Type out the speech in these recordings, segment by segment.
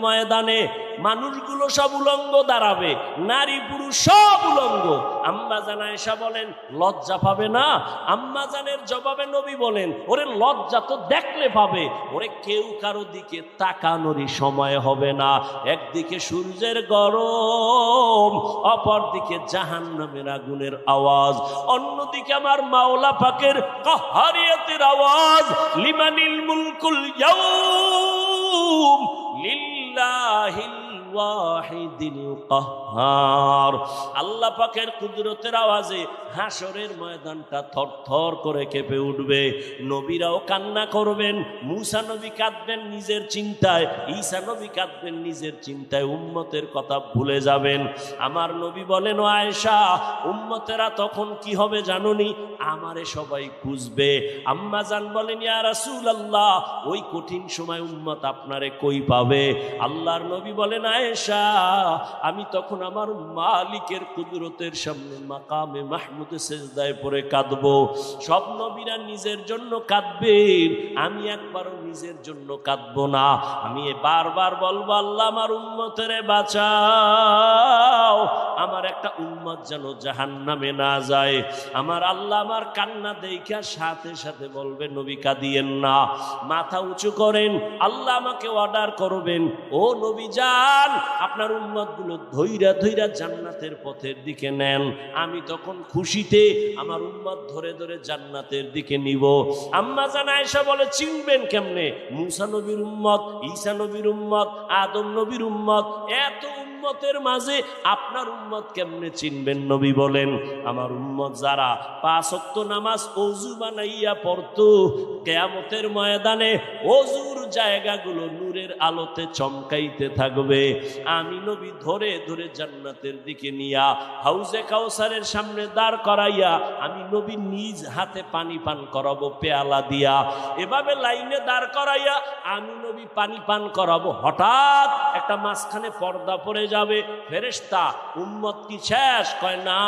ময়দানে মানুষগুলো সব উলঙ্গ দাঁড়াবে, নারী পুরুষ সব উলঙ্গ। আম্মা জান আয়েশা বলেন লজ্জা পাবে না? আম্মা জানের জবাবে নবী বলেন ওরে লজ্জা তো দেখলে পাবে, ওরে কেউ কারো দিকে তাকানোরই সময় হবে না। একদিকে সূর্যের গরম, অপর দিকে জাহান্নামের আগুনের আওয়াজ, অন্যদিকে আমার মাওলা পাকের কাহারিয়াতের আওয়াজ, লিমানিল মুলকুল ইয়াউম লিল্লাহিল ওয়াহিদিল কাহ্হার। আল্লাহ পাকের কুদরতের আওয়াজে হাসরের ময়দানটা থরথর করে কেঁপে উঠবে। নবীরাও কান্না করবেন, মুসা নবী কাঁদবেন নিজের চিন্তায়, ঈসা নবী কাঁদবেন নিজের চিন্তায়, উম্মতের কথা ভুলে যাবেন। আমার নবী বলেন ও আয়েশা, উম্মতেরা তখন কি হবে জানোনি? আমারে সবাই খুঁজবে। আম্মা জান বলেন ইয়া রাসূলুল্লাহ, ওই কঠিন সময় উম্মত আপনারে কই পাবে? আল্লাহর নবী বলেন আয়েশা, আমি তখন আমার মালিকের কুদরতের সামনে মাকামে মাহমুদে সেজদায় পড়ে কাঁদবো। সব নবীরা নিজের জন্য কাঁদবেন, আমি একবারও নিজের জন্য কাঁদবো না। আমি বারবার বলবো আল্লাহ আমার উম্মতেরে বাঁচাও, আমার একটা উম্মত যেন জাহান্নামে না যায়। আমার আল্লাহ আমার কান্না দেখা সাথে সাথে বলবে নবী কাঁদিয়েন না, মাথা উঁচু করেন, আল্লাহ আমাকে অর্ডার করবেন ও নবী যান আপনার উম্মতগুলো ধইরা ধইরা জান্নাতের পথের দিকে নেন। আমি তখন খুশিতে আমার উম্মত ধরে ধরে জান্নাতের দিকে নিব। আম্মা জান আয়েশা বলে চিনবেন কেমনে? মুসা নবীর উম্মত, ঈসা নবীর উম্মত, আদম নবীর উম্মত, এত উম্মতের মাঝে আপনার উম্মত কেমনে চিনবেন? নবী বলেন আমার উম্মত যারা 5 ওয়াক্ত নামাজ ওযু বানাইয়া পড়তো, কিয়ামতের ময়দানে ওযুর জায়গাগুলো নূরের আলোতে চমকাইতে থাকবে। আমি নবী ধরে ধরে জান্নাতের দিকে নিয়া হাউজে কাউসারের সামনে দাঁড় করাইয়া আমি নবী নিজ হাতে পানি পান করাবো পেয়ালা দিয়া। এভাবে লাইনে দাঁড় করাইয়া আমি নবী পানি পান করাবো। হঠাৎ একটা মাঝখানে পর্দা পড়ে যাবে। ফেরেশতা উম্মত কি শেষ? কয় না,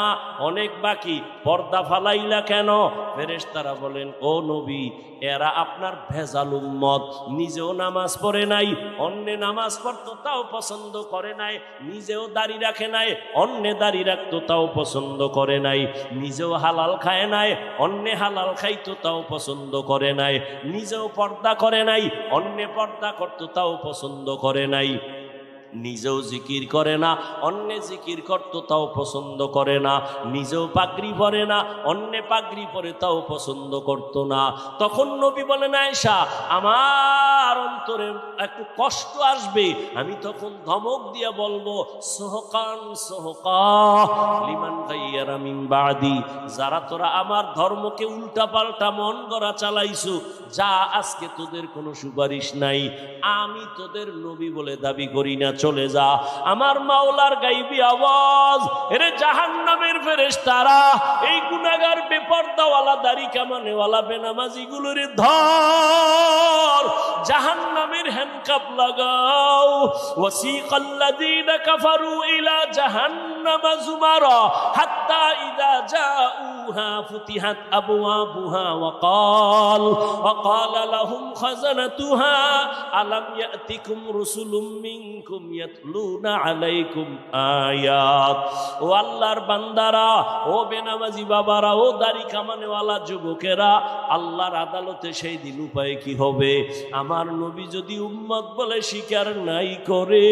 অনেক বাকি। পর্দা ফালাইলা কেন? ফেরেশতারা বলেন ও নবী, এরা আপনার ভেজাল উম্মত, নিজেও নামাজ পড়ে নাই, অন্যে নামাজ পড়তো তাও পছন্দ করে নাই, নিজেও দাড়ি রাখে নাই, অন্যে দাড়ি রাখতো তাও পছন্দ করে নাই, নিজেও হালাল খায় নাই, অন্যে হালাল খাইতো তাও পছন্দ করে নাই, নিজেও পর্দা করে নাই, অন্যে পর্দা করতো তাও পছন্দ করে নাই, নিজেও জিকির করে না, অন্য জিকির করতো তাও পছন্দ করে না, নিজেও পাগড়ি পরে না, অন্য পাগড়ি পরে তাও পছন্দ করতো না। তখন নবী বলেন আয়েশা, আমার অন্তরে একটু কষ্ট আসবে, আমি তখন ধমক দিয়ে বলবো সোহকান সোহকা লিমান গায়্যারা মিন বাদি, যারা তোরা আমার ধর্মকে উল্টা পাল্টা মন গড়া চালাইছো, যা আজকে তোদের কোনো সুপারিশ নাই, আমি তোদের নবী বলে দাবি করি না, চলে যা। আমার মাওলার গাইবি আওয়াজ, এরে জাহান্নামের ফেরেশতারা এই গুনাহগার বেপরদাওয়ালা দাড়ি কামানেওয়ালা বেনামাজি গুলোরে ধর, জাহান্নামের হ্যান্ডকাপ লাগাও। ওয়াসিকাল্লাযীনা কাফারু ইলা জাহান্নামা যুমারা হাত্তা ইযা জাউহা ফুতিহাত আবওয়াবুহা ওয়াকালা লাহুম খাযানাতুহা আলাম ইয়াতিকুম রাসূলুম মিনকুম ইয়াতলুনা আলাইকুম আয়াত। ও আল্লাহর বান্দারা, ও বেনামাজি বাবারা, ও দাড়ি কামানেওয়ালা যুবকেরা, আল্লাহর আদালতে সেই দিন উপায় কি হবে? আমার নবী যদি উম্মত বলে স্বীকার নাই করে,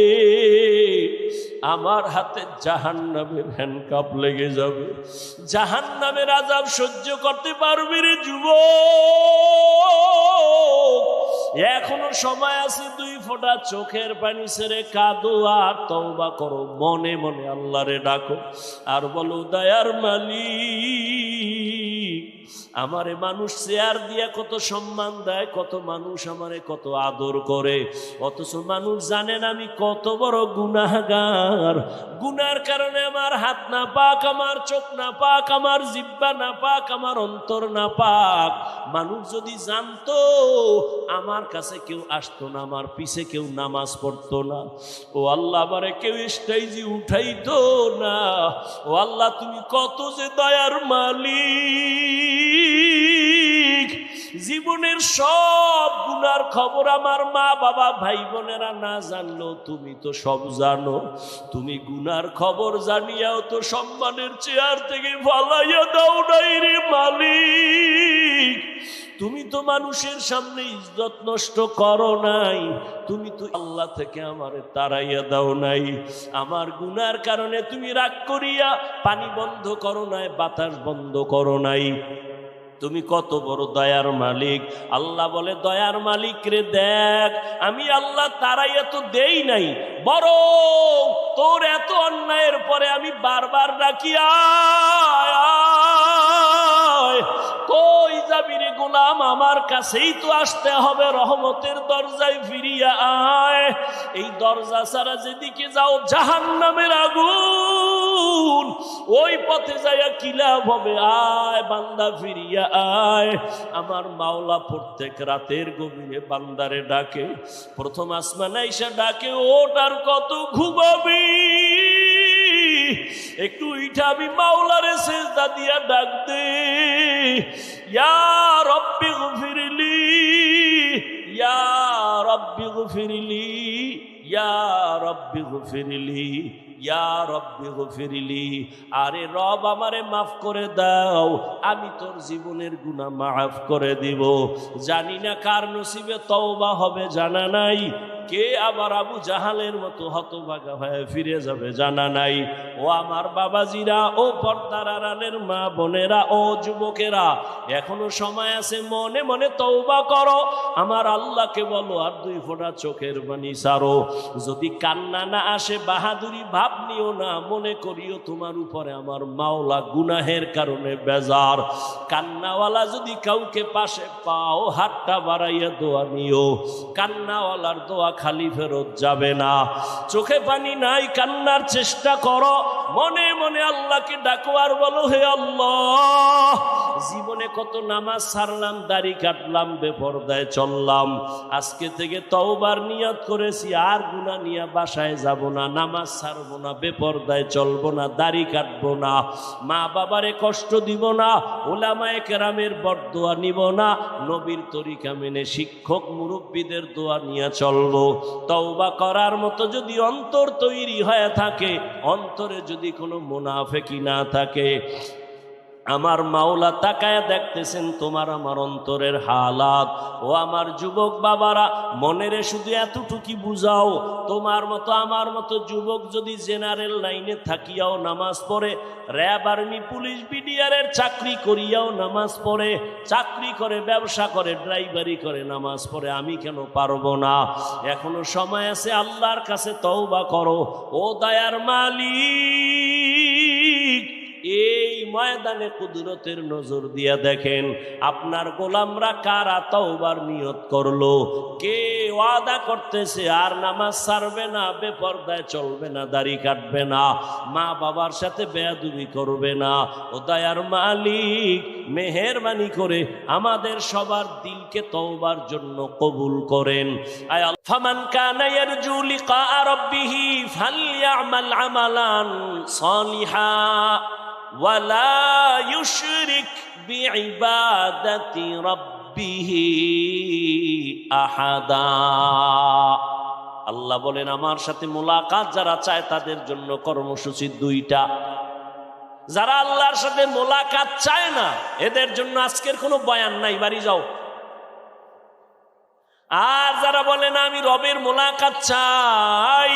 আমার হাতে জাহান্নামের হ্যান্ডকাপ লেগে যাবে। জাহান্নামের আযাব সহ্য করতে পারবে রে যুবক? এখনো সময় আছে, 2 ফোঁটা চোখের পানি ছেড়ে কাঁদো আর তওবা করো, মনে মনে আল্লাহরে ডাকো আর বলো দয়ার মালিক, আমারে মানুষ চেয়ার দিয়া কত সম্মান দেয়, কত মানুষ আমারে কত আদর করে, অথচ মানুষ জানেন আমি কত বড় গুনাহগার। গুনার কারণে আমার হাত না পাক, আমার চোখ না পাক, আমার জিহ্বা না পাক, আমার অন্তর না পাক। মানুষ যদি জানতো আমার কাছে কেউ আসতো না, আমার পিছে কেউ নামাজ পড়তো না, ও আল্লাহ আমারে কেউ স্টেজে উঠাইতো না। ও আল্লাহ তুমি কত যে দয়ার মালিক, জীবনের সব গুনার খবর আমার মা বাবা ভাই বোনেরা না জানলো, তুমি তো সব জানো। তুমি গুনার খবর জানিয়াও তো সম্মানের চেয়ার থেকে ফালাইয়া দাও নাই রে মালিক। তুমি তো মানুষের সামনে ইজ্জত নষ্ট করো নাই, তুমি তো আল্লাহ থেকে আমারে তাড়াইয়া দাও নাই। আমার গুনার কারণে তুমি রাগ করিয়া পানি বন্ধ করো নাই, বাতাস বন্ধ করো নাই। তুমি কত বড় দয়ার মালিক। আল্লাহ বলে, দয়ার মালিক রে দেখ, আমি আল্লাহ তারাই এত দেই নাই, বড় তোর এত অন্যায়ের পরে আমি বারবার ডাকি আয়, কই যাবি রে গোলাম, আমার কাছেই তো আসতে হবে, রহমতের দরজায় ফিরিয়া আয়। এই দরজা ছাড়া যেদিকে যাও জাহান্নামের আগুন, ওই পথে যাইয়া কি লাভ হবে? আয় বান্দা ফিরিয়া আয়। আমার মাওলা প্রত্যেক রাতের গভীরে বান্দারে ডাকে, প্রথম আসমানে আইসা ডাকে, ওঠ আর কত ঘুমাবি, একটু উঠা আমি মাওলারে সেজদা দিয়া ডাক দে, ইয়া রব্বি গফিরলি, ইয়া রব্বি গফিরলি, ইয়া রব্বি গফিরলি, ইয়া রব্বি গফিরলি। আরে রব আমারে মাফ করে দাও, আমি তোর জীবনের গুনাহ মাফ করে দিব। জানি না কার নসিবে তওবা হবে, জানা নাই। কে আবার আবু জাহালের মতো হতভাগা হয়ে ফিরে যাবে, জানা নাই। ও আমার বাবাজিরা, ও পর্দার আড়ালের মা বোনেরা, ও যুবকেরা, এখনো সময় আছে, মনে মনে তওবা করো। আমার আল্লাহকে বলো, আর দুই ফোঁটা চোখের পানি ছাড়ো। যদি কান্না না আসে, বাহাদুরি ভাব নিও না, মনে করিও তোমার উপরে আমার মাওলা গুনাহের কারণে বেজার। কান্নাওয়ালা যদি কাউকে পাশে পাও, হাতটা বাড়াইয়া দোয়া নিও। কান্নাওয়ালার দোয়া খালি ফেরত যাবে না। চোখে পানি নাই, কান্নার চেষ্টা করো, মনে মনে আল্লাহকে ডাকো আর বলো, হে আল্লাহ, জীবনে কত নামাজ ছাড়লাম, দাড়ি কাটলাম, বেপরদায় চললাম, আজকে থেকে তওবার নিয়ত করেছি, আর গুনাহ নিয়ে বাসায় যাব না, নামাজ ছাড়বো না, বেপরদায় চলবো না, দাড়ি কাটবো না, মা বাবারে কষ্ট দিব না, উলামায়ে কেরামের বরদোয়া নিব না, নবীর তরিকা মেনে শিক্ষক মুরব্বীদের দোয়া নিয়ে চলবো। তওবা করার মতো যদি অন্তর তৈরি হয়ে থাকে, অন্তরে যদি কোনো মুনাফিকি না থাকে, আমার মাওলা তাকায় দেখতেছেন তোমার আমার অন্তরের হালাত। ও আমার যুবক বাবারা, মনেরে শুধু এতটুকু বুঝাও, তোমার মতো আমার মতো যুবক যদি জেনারেল লাইনে থাকিয়াও নামাজ পড়ে, র্যাব আর্মি পুলিশ বিডিআরের চাকরি করিয়াও নামাজ পড়ে, চাকরি করে, ব্যবসা করে, ড্রাইভারি করে, নামাজ পড়ে, আমি কেন পারবো না? এখনো সময় আছে, আল্লাহর কাছে তওবা করো। ও দয়ার মালিক, এই ময়দানে কুদরতের নজর দিয়া দেখেন, আপনার গোলামরা কারা তওবার নিয়ত করলো, কে ওয়াদা করতেছে আর নামাজ ছাড়বে না, বেপরদায় চলবে না, দাড়ি কাটবে না, মা বাবার সাথে বেয়াদবি করবে না। ও দয়ার মালিক, মেহেরবানি করে আমাদের সবার দিলকে তওবার জন্য কবুল করেন। ফামান কানা ইয়ারজু লিকা রাব্বিহি ফালইআমাল আমালান সালিহা ওয়ালা ইউশরিক বিইবাদাতি রাব্বিহি আহাদা। আল্লাহ বলেন, আমার সাথে মোলাকাত যারা চায় তাদের জন্য কর্মসূচি দুইটা। যারা আল্লাহর সাথে মোলাকাত চায় না, এদের জন্য আজকের কোনো বয়ান নাই, বাড়ি যাও। আর যারা বলে না আমি রবের মোলাকাত চাই,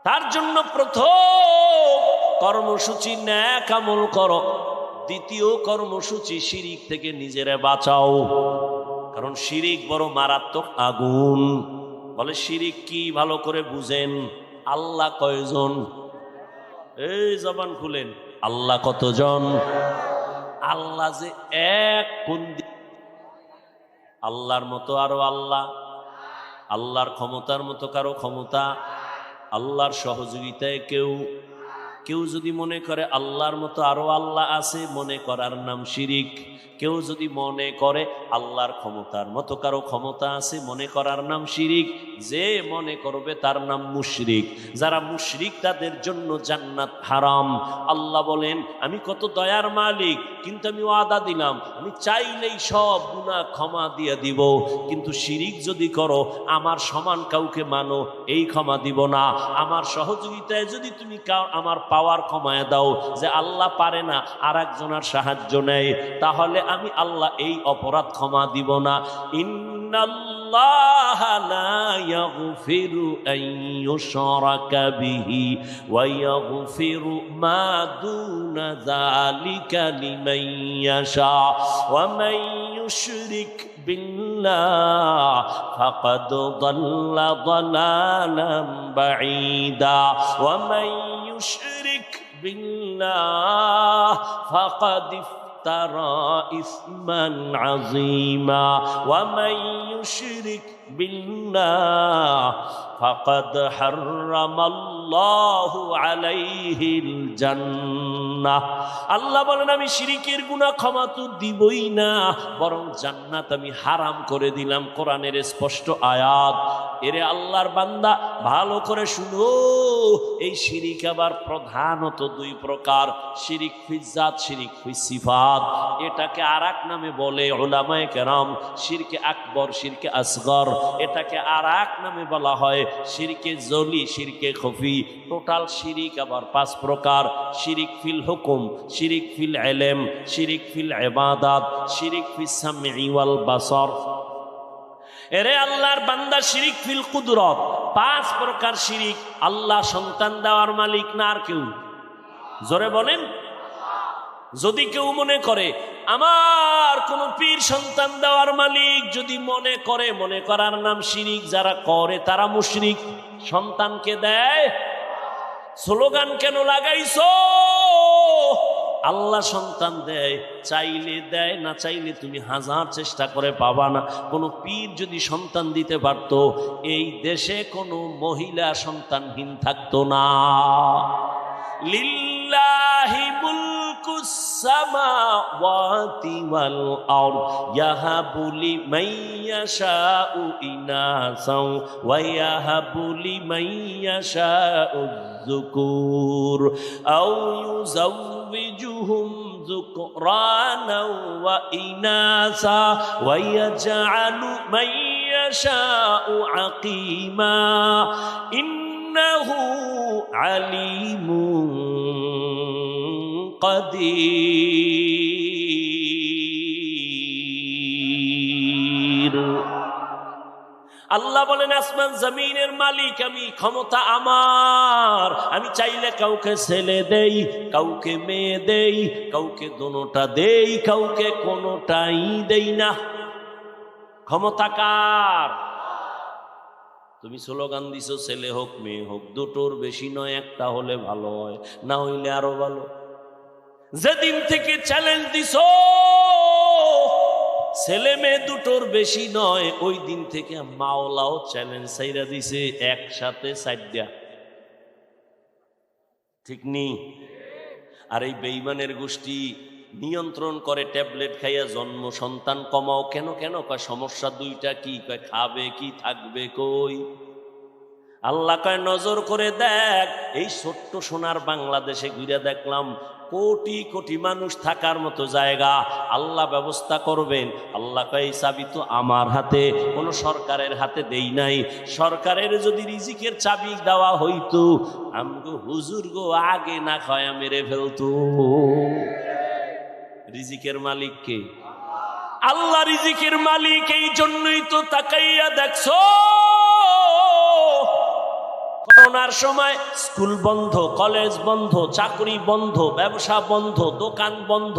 তার জন্য প্রথম কর্মসূচি নেক আমল করো, দ্বিতীয় কর্মসূচি শিরিক থেকে নিজেরে বাঁচাও। কারণ শিরিক বড় মারাত্মক আগুন। বলে শিরিক কি, ভালো করে বুঝেন। আল্লাহ কয়জন? এই জবান খুলেন, আল্লাহ কতজন? আল্লাহ যে এক, কোন আল্লাহর মতো আরো আল্লাহ, আল্লাহর ক্ষমতার মতো কারো ক্ষমতা, আল্লাহর সহযোগিতায় কেউ, কেউ যদি মনে করে আল্লাহর মতো আরো আল্লাহ আছে, মনে করার নাম শিরিক। কেউ যদি মনে করে আল্লাহর ক্ষমতার মতো কারো ক্ষমতা আছে, মনে করার নাম শিরিক। যে মনে করবে তার নাম মুশরিক। যারা মুশরিক তাদের জন্য জান্নাত হারাম। আল্লাহ বলেন, আমি কত দয়ার মালিক, কিন্তু আমি ওয়াদা দিলাম আমি চাইলেই সব গুনাহ ক্ষমা দিয়ে দিব, কিন্তু শিরিক যদি করো, আমার সমান কাউকে মানো, এই ক্ষমা দিব না। আমার সহযোগিতায় যদি তুমি আমার পাওয়ার কমায় দাও, যে আল্লাহ পারে না আর একজনের সাহায্য নেয়, তাহলে আমি আল্লাহ এই অপরাধ ক্ষমা দিব না। ইন্নাল্লাহা লা ইয়াগফিরু আন ইউশরাকা বিহি ওয়া ইয়াগফিরু মা দুনা যালিকা লিমান ইয়াশা ওয়া মান ইউশরিক বিল্লাহ ফাকাদ দাল্লা দালালাম বাঈদা ওয়া মান ইউশরিক বিল্লাহ ফাকাদ افترى إثما عظيما ومن يشرك بالله فقد حرم الله عليه الجنة। আল্লাহ বলেন, আমি শিরিকের গুনাহ ক্ষমা তো দিবই না, বরং জান্নাত আমি হারাম করে দিলাম। কোরআনের স্পষ্ট আয়াত। এরে আল্লাহর বান্দা, ভালো করে শুনো, এই শিরিক আবার প্রধানত দুই প্রকার, শিরিক ফিজ জাত, শিরিক ফিজ সিফাত। এটাকে আরেক নামে বলে উলামায়ে কেরাম শিরকে আকবর, শিরকে আসগর। এটাকে আরেক নামে বলা হয় শিরকে জলি, শিরকে খফি। টোটাল শিরিক আবার পাঁচ প্রকার: শিরিক ফিল হুকুম, শিরিক ফিল ইলম, শিরিক ফিল ইবাদাত, শিরিক ফিস সামঈ ওয়াল বাসর। এরে আল্লাহর বান্দা, শিরিক ফিল কুদরত। পাঁচ প্রকার শিরিক। আল্লাহ সন্তান দেওয়ার মালিক না আর কেউ? জোরে বলেন। যদি কেউ মনে করে আমার কোন পীর সন্তান দেওয়ার মালিক, যদি মনে করে, মনে করার নাম শিরিক। যারা করে তারা মুশরিক। সন্তানকে দেয়, স্লোগান কেন লাগাইছো? আল্লাহ সন্তান দেয়, চাইলে দেয়, না চাইলে তুমি হাজার চেষ্টা করে পাবা না। কোনো পীর যদি সন্তান দিতে পারতো, এই দেশে কোনো মহিলা সন্তানহীন থাকতো না। লিল্লাহি মুলকুস সামাওয়াতি ওয়াল আরদ ইয়াহাবু লিমান ইয়াশাউ ইনাসাও ওয়া ইয়াহাবু লিমান ইয়াশাউ যুকুর আও ইউযাওবিজুহুম যুকরানা ওয়া ইনাসা ওয়া ইয়াজআলু মান ইয়াশাউ আকিমা ইন্নাহু আলিমুন কাদির। আল্লাহ বলেন, আসমান জমিনের মালিক আমি, ক্ষমতা আমার। আমি চাইলে কাউকে ছেলে দেই, কাউকে মেয়ে দেই, কাউকে দোনোটা দেই, কাউকে কোনোটাই দেই না। ক্ষমতা কার? তুমি স্লোগান দিছো ছেলে হোক মেয়ে হোক, দুটোর বেশি নয়, একটা হলে ভালো হয়, না হইলে আরো ভালো। যেদিন থেকে চ্যালেঞ্জ দিছো ছেলে মেয়ে দুটোর বেশি নয়, ওই দিন থেকে মাওলাও চ্যালেঞ্জ ছাইরা দিছে একসাথে চারটা। ঠিক নি? আর এই বেঈমানের গোষ্ঠী নিয়ন্ত্রণ করে ট্যাবলেট খাইয়া, জন্ম সন্তান কমাও। কেন কেন কয় সমস্যা দুইটা। কি কয়? খাবে কি, থাকবে কই? আল্লাহ কয় নজর করে দেখ, এই ছোট্ট সোনার বাংলাদেশে ঘুরে দেখলাম কোটি কোটি মানুষ থাকার মতো জায়গা আল্লাহ ব্যবস্থা করবেন। আল্লাহ কয় এই চাবি তো আমার হাতে, কোনো সরকারের হাতে দেই নাই। সরকারের যদি রিজিকের চাবি দেওয়া হইতো, আমগো হুজুর গো আগে না খায়া মেরে ফেলতো। রিজিকের মালিক কে? আল্লাহ রিজিকের মালিক। এই জন্যই তো তাকাইয়া দেখছো করোনার সময় স্কুল বন্ধ, কলেজ বন্ধ, চাকরি বন্ধ, ব্যবসা বন্ধ, দোকান বন্ধ,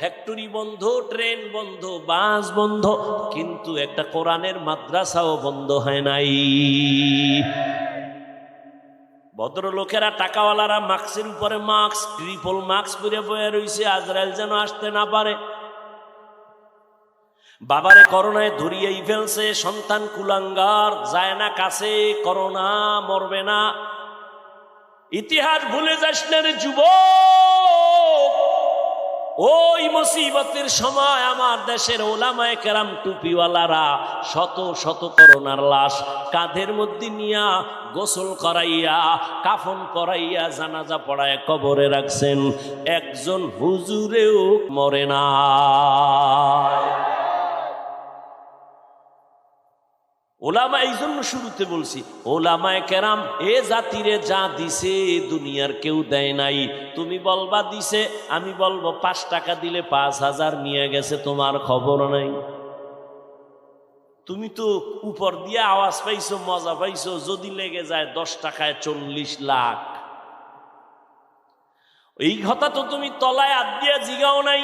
ফ্যাক্টরি বন্ধ, ট্রেন বন্ধ, বাস বন্ধ, কিন্তু একটা কোরআনের মাদ্রাসাও বন্ধ হয় নাই। ভদ্রলোকেরা, টাকাওয়ালারা মাস্কের উপরে মাস্ক, ট্রিপল মাস্ক পরে বয়ে রইছে, আজরাইল যেন আসতে না পারে। বাবারে করোনায় ধরিয়েই ফেলছে, সন্তান কুলাঙ্গার, যায় না কাছে, করোনা মরবে না। ইতিহাস ভুলে যাস না রে যুবক। ওই মুসিবতের সময় আমার দেশের ওলামায়ে কেরাম টুপিওয়ালারা শত শত করোনার লাশ কাঁধের মধ্যে নিয়া গোসল করাইয়া কাফন পরাইয়া জানাজা পড়ায় কবরে রাখছেন, একজন হুজুরেও মরে না। ওলামা, এই জন্য শুরুতে বলছি ওলামায়ে কেরাম এ জাতিরে যা দিছে দুনিয়ার কেউ দেয় নাই। তুমি বলবা দিছে, আমি বলবো 5 টাকা দিলে 5000 নিয়ে গেছে, তোমার খবর নাই। তুমি তো উপর দিয়ে আওয়াজ পাইছো, মজা পাইছো, যদি লেগে যায় 10 টাকায় 40 লাখ। এই কথা তো তুমি তলায় হাত দিয়া জিগাও নাই,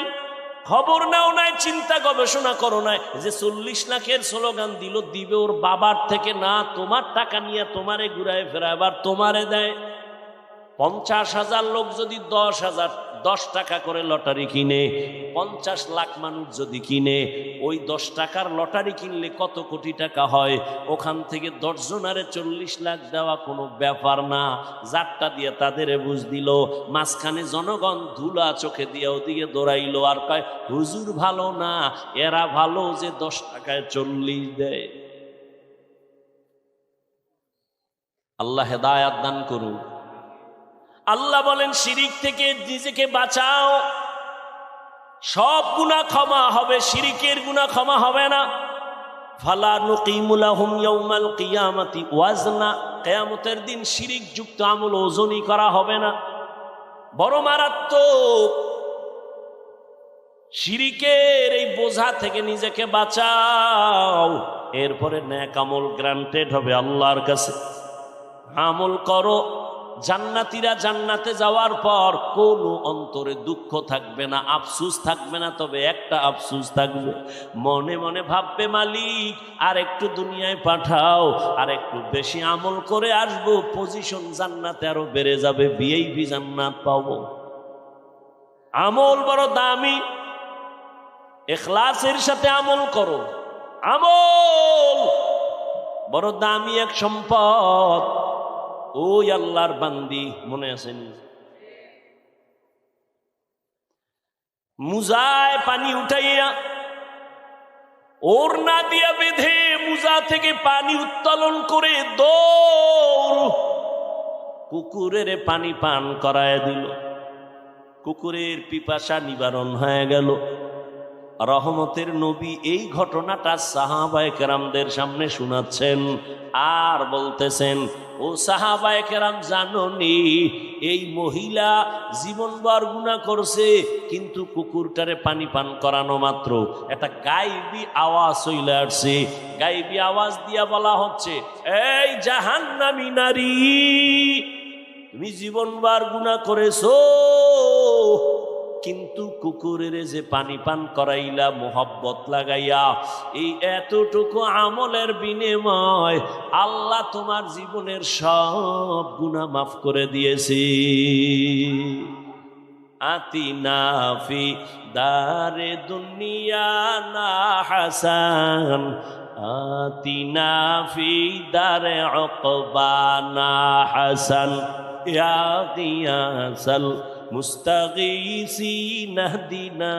খবর নাও নাই, চিন্তা গবেষণা করো নাই যে 40 লাখের স্লোগান দিল, দিবে ওর বাবার থেকে না, তোমার টাকা নিয়ে তোমারে ঘুরায় ফেরায় আবার তোমারে দেয়। 50,000 লোক যদি 10 টাকা করে লটারি কিনে, 50 লাখ মানুষ যদি কিনে, ওই 10 টাকার লটারি কিনলে কত কোটি টাকা হয়? ওখান থেকে 10 জনারে 40 লাখ দেওয়া কোনো ব্যাপার না। যারটা দিয়ে তাদের বুঝ দিল, মাঝখানে জনগণ ধুলা চোখে দিয়ে ওদিকে দৌড়াইলো আর কয় হুজুর ভালো না, এরা ভালো যে 10 টাকায় 40 দেয়। আল্লাহ হেদায়াত দান করুন। আল্লাহ বলেন শিরিক থেকে নিজেকে বাঁচাও, সব গুনাহ ক্ষমা হবে, শিরিকের গুনাহ ক্ষমা হবে না। ফালা নুকিমু লাহুম ইয়াউমাল কিয়ামাতি ওয়াজনা, কিয়ামতের দিন শিরিক যুক্ত আমল ওজনই করা হবে না। বড় মারাত্মক। শিরিকের এই বোঝা থেকে নিজেকে বাঁচাও, এরপরে নেক আমল গ্রান্টেড হবে আল্লাহর কাছে। আমল করো, জান্নাতীরা জান্নাতে যাওয়ার পর কোনো অন্তরে দুঃখ থাকবে না, আফসোস থাকবে না। তবে একটা আফসোস থাকবে, মনে মনে ভাববে মালিক আর একটু দুনিয়ায় পাঠাও, আর একটু বেশি আমল করে আসবো, পজিশন জান্নাতে আরো বেড়ে যাবে, ভিআইপি জান্নাত পাবো। আমল বড় দামি, ইখলাসের সাথে আমল করো। আমল বড় দামি এক সম্পদ। ওই আল্লাহর বান্দি মনে আছেন, মুজায় পানি উঠাইয়া ওড়না দিয়া বেঁধে মুজা থেকে পানি উত্তোলন করে দৌড় কুকুরের পানি পান করায় দিল। কুকুরের পিপাসা নিবারণ হয়ে গেল। রহমতের নবী এই ঘটনাটা সাহাবায়ে কেরামদের সামনে শোনাচ্ছেন আর বলতেছেন, ও সাহাবায়ে কেরাম জানোনি এই মহিলা জীবনভর গুনাহ করছে, কিন্তু কুকুরটারে পানি পান করানো মাত্র একটা গায়েবী আওয়াজ চলে আসছে। গায়েবী আওয়াজ দিয়া বলা হচ্ছে, এই জাহান্নামী নারী, তুমি জীবনভর গুনাহ করেছো, কিন্তু কুকুরের যে পানি পান করাইলা মোহব্বত লাগাইয়া, এই এতটুকু আমলের বিনিময় আল্লাহ তোমার জীবনের সব গুনাহ মাফ করে দিয়েছে। আতিনা ফি দারে দুনিয়া না হাসান, আতিনা ফি দারে উকবা না হাসান, ইয়া গিয়াসাল মুস্তাগীসিন আহদিনা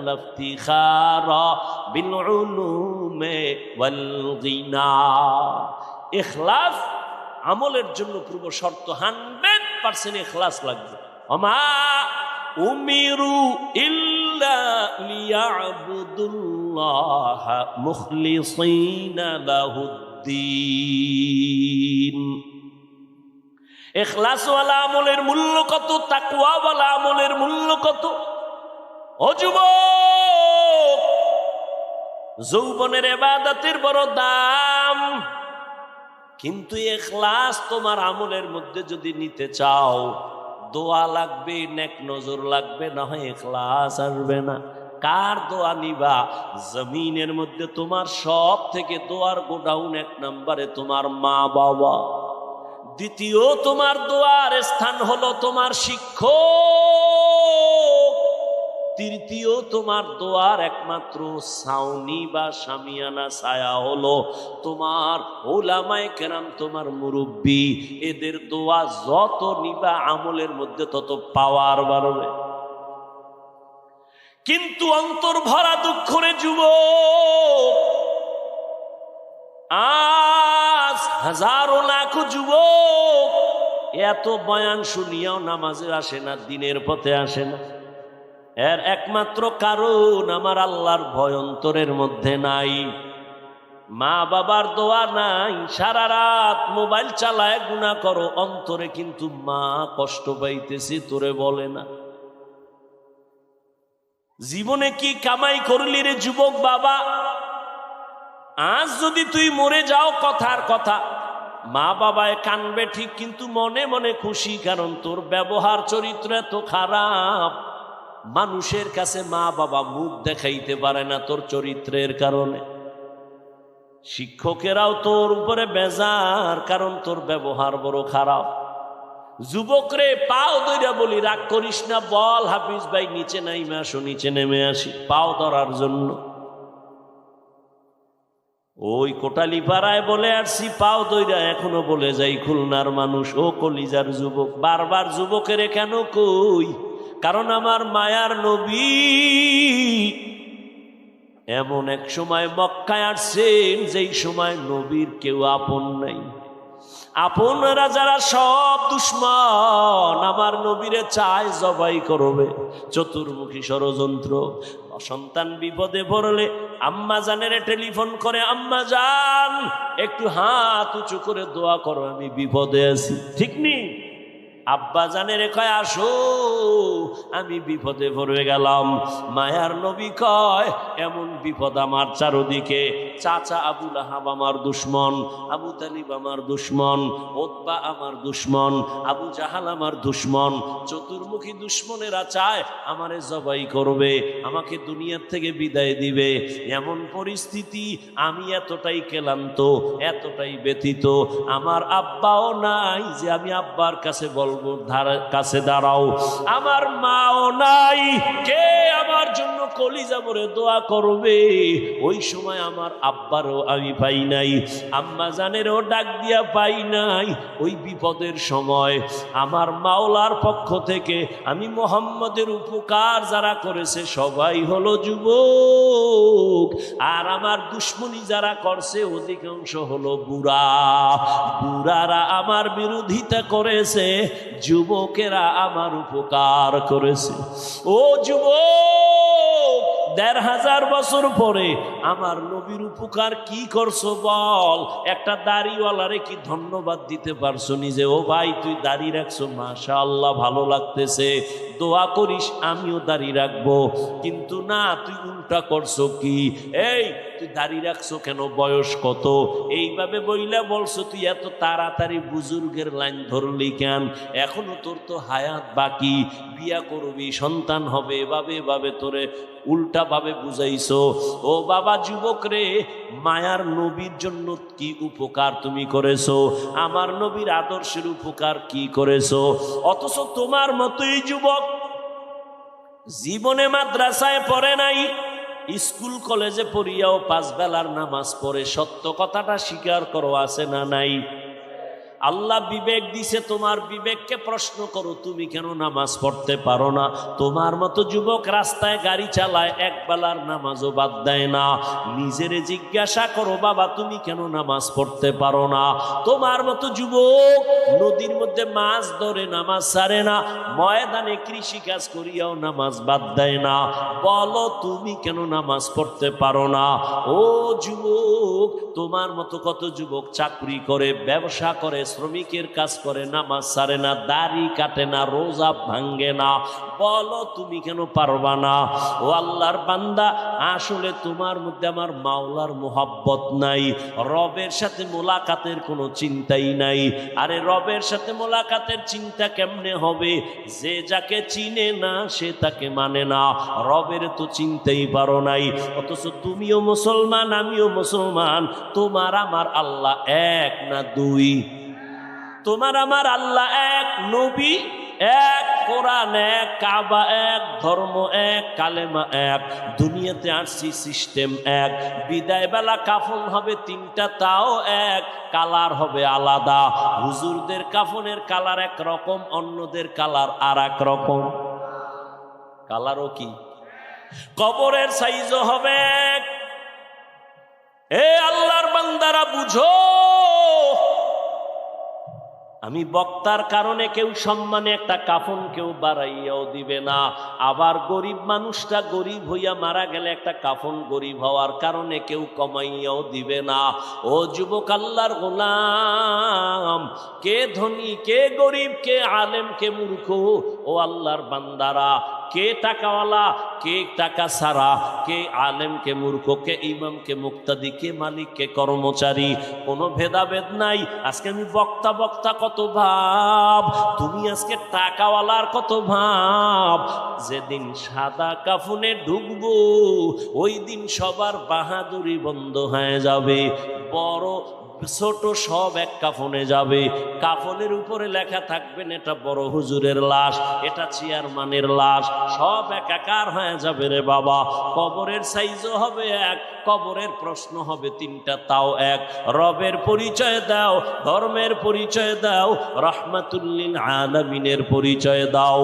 লাফতিখারা বিল উলুমে ওয়াল গিনা। ইখলাস আমলের জন্য পূর্ব শর্ত, 100% ইখলাস লাগবে। ওমা উমিরু ইল্লা লিয়াবুদুল্লাহ মুখলিসিনা লাহুদ্দিন। ইখলাসওয়ালা আমলের মূল্য কত, তাকওয়াওয়ালা আমলের মূল্য কত? ও যুবক, যৌবনের ইবাদতের বড় দাম, কিন্তু ইখলাস তোমার আমলের মধ্যে যদি নিতে চাও, দোয়া লাগবে, নেক নজর লাগবে, না হয় ইখলাস আসবে না। কার দোয়া নিবা? জমিনের মধ্যে তোমার সব থেকে দোয়ার গোডাউন 1 নম্বরে তোমার মা বাবা। দ্বিতীয় তোমার দোয়ার স্থান হলো তোমার শিক্ষক। তৃতীয় তোমার দোয়ার একমাত্র ছাউনি বা শামিয়ানা ছায়া হলো তোমার ওলামায়ে কেরাম, তোমার মুরব্বী। এদের দোয়া যত নিবা আমলের মধ্যে তত পাওয়ার বাড়বে। কিন্তু অন্তর ভরা দুঃখ রে যুবক, আজ হাজারো লাখো যুবক এত বয়ান শুনিয়াও নামাজে আসে না, দিনের পথে আসে না। এর একমাত্র কারণ আমার আল্লাহর ভয় অন্তরের মধ্যে নাই, মা বাবার দোয়া নাই। সারা রাত মোবাইল চালায় গুনাহ করো, অন্তরে কিন্তু মা কষ্ট পাইতেছি তোরে বলে না। জীবনে কি কামাই করলি রে যুবক বাবা? আজ যদি তুই মরে যাও কথার কথা, মা বাবায় কানবে ঠিক, কিন্তু মনে মনে খুশি, কারণ তোর ব্যবহার চরিত্র এত খারাপ। মানুষের কাছে মা বাবা মুখ দেখাইতে পারে না তোর চরিত্রের কারণে। শিক্ষকেরাও তোর উপরে বেজার, কারণ তোর ব্যবহার বড় খারাপ। যুবক রে, পাও ধইরা বলি, রাগ করিস না, বল হাফিজ ভাই নিচে নাইমে আসো, নিচে নেমে আসি পাও ধরার জন্য। ওই কোটালি পাড়ায় বলে আসছি পাও ধইরা, এখনো বলে যাই খুলনার মানুষ। ও কলিজার যুবক, বারবার যুবকের কেন কই? কারণ আমার মায়ার নবী এমন এক সময় মক্কায় আসছেন যেই সময় নবীর কেউ আপন নাই। আপনরা যারা সব দুশ্মন, আমার নবীরে চায় জবাই করবে। চতুর্মুখী ষড়যন্ত্র। সন্তান বিপদে পড়লে আম্মা জানের টেলিফোন করে, আম্মা জান একটু হাত উঁচু করে দোয়া করো, আমি বিপদে আছি। ঠিক নেই? আব্বা জানের কয় আসো, আমি বিপদে পড়ে গেলাম। মায়ার নবী কয় এমন বিপদ আমার চারদিকে। চাচা আবু লাহাব আমার দুশ্মন, আবু তালিব আমার দুশ্মন, উতবা আমার দুশ্মন, আবু জাহাল আমার দুশ্মন। চতুর্মুখী দুশ্মনেরা চায় আমারে জবাই করবে, আমাকে দুনিয়ার থেকে বিদায় দিবে। এমন পরিস্থিতি, আমি এতটাই ক্লান্ত, এতটাই ব্যথিত, আমার আব্বাও নাই যে আমি আব্বার কাছে বলবো কাছে দাঁড়াও। আমার মাও নাই, কে আমার জন্য কলিজা ভরে দোয়া করবে? ওই সময় আমার আব্বারও আমি পাই নাই, আম্মা জানেরও ডাক দিয়া পাই নাই। ওই বিপদের সময় আমার মাওলার পক্ষ থেকে আমি মুহাম্মদের উপকার যারা করেছে সবাই হলো যুবক, আর আমার দুশ্মনী যারা করছে অধিকাংশ হলো বুড়া। বুড়ারা আমার বিরোধিতা করেছে, যুবকেরা আমার উপকার করেছে। ও যুবক, ১৫০০ বছর পরে আমার নবীর উপকার কি করছো বল? একটা দাড়িওয়ালারে কি ধন্যবাদ দিতে পারছো নিজে? ও ভাই তুই দাড়ি রাখছো, মাশাআল্লাহ ভালো লাগতেছে, দোয়া করিস আমিও দাড়ি রাখবো। কিন্তু না, তুই উল্টা করছো কি? এই তুই দাড়ি রাখছো কেন? বয়স কত? এইভাবে বইলা বলছো তুই এত তাড়াতাড়ি বুজুর্গের লাইন ধরলি কেন? এখনো তোর তো হায়াত বাকি, বিয়া করবি, সন্তান হবে, এভাবে তোরে উল্টা ভাবে বুঝাইছো। ও বাবা যুবক রে, মায়ার নবীর জন্য কি উপকার তুমি করেছো? আমার নবীর আদর্শের উপকার কি করেছো? অথচ তোমার মতোই যুবক জীবনে মাদ্রাসায় পড়ে নাই, স্কুল কলেজে পড়িয়াও 5 বেলার নামাজ পড়ে। সত্য কথাটা স্বীকার করো, আছে না নাই? আল্লাহ বিবেক দিছে, তোমার বিবেককে প্রশ্ন করো, তুমি কেন নামাজ পড়তে পারো না? তোমার মতো যুবক রাস্তায় গাড়ি চালায়, 1 বেলার নামাজও বাদ দেয় না। নিজেরে জিজ্ঞাসা করো, বাবা তুমি কেন নামাজ পড়তে পারো না? তোমার মতো যুবক নদীর মধ্যে মাছ ধরে নামাজ ছাড়ে না, ময়দানে কৃষি কাজ করিয়াও নামাজ বাদ দেয় না। বলো তুমি কেন নামাজ পড়তে পারো না? ও যুবক, তোমার মতো কত যুবক চাকরি করে, ব্যবসা করে, শ্রমিকের কাজ করে, নামাজ ছাড়ে না, দাড়ি কাটে না, রোজা ভাঙ্গে না। বলো তুমি কেন পারবা না? ও আল্লাহর বান্দা, আসলে তোমার মধ্যে আমার মাওলার মোহাব্বত নাই, রবের সাথে মোলাকাতের কোনো চিন্তাই নাই। আরে রবের সাথে মোলাকাতের চিন্তা কেমনে হবে? যে যাকে চিনে না সে তাকে মানে না, রবের তো চিনতেই পারো নাই। অথচ তুমিও মুসলমান, আমিও মুসলমান, তোমার আমার আল্লাহ 1 না 2? তোমার আমার আল্লাহ 1, নবী এক, কোরআন এক, কাবা এক, ধর্ম এক, কালেমা এক, দুনিয়াতে আসছি সিস্টেম এক। বিদায় বেলা কাফন হবে তিনটা, তাও এক, কালার হবে আলাদা। হুজুরদের কাফনের কালার এক রকম, অন্যদের কালার আর এক রকম। কালারও কি? কবরের সাইজও হবে এক। এ আল্লাহর বান্দারা বুঝো, আমি বক্তার কারণে কেউ সম্মানে একটা কাফন কেউ বাড়াইয়াও দিবে না। আবার গরিব মানুষটা গরিব হইয়া মারা গেলে একটা কাফন গরিব হওয়ার কারণে কেউ কমাইয়াও দিবে না। ও যুবক আল্লাহর গোলাম, কে ধনী কে গরিব, কে আলেম কে মূর্খ, ও আল্লাহর বান্দারা, কে টাকাওয়ালা কে টাকা ছাড়া, কে আলেম কে মূর্খ, কে ইমাম কে মুক্তাদি, কে মালিক কে কর্মচারী, কোনো ভেদাভেদ নাই। আজকে আমি বক্তা বক্তা কত ভাব, তুমি আজকে টাকাওয়ালার কত ভাব। যেদিন সাদা কাফনে ঢুকবো ওই দিন সবার বাহাদুরি বন্ধ হয়ে যাবে। বড় ছোট সব এক কাফনে যাবে। কাফনের উপরে লেখা থাকবেন এটা বড় হুজুরের লাশ, এটা চেয়ারম্যানের লাশ, সব একাকার হয়ে যাবে রে বাবা। কবরের সাইজও হবে এক, কবরের প্রশ্ন হবে তিনটা, তাও এক। রবের পরিচয় দাও, ধর্মের পরিচয় দাও, রাহমাতুল্লিল আলামিনের পরিচয় দাও।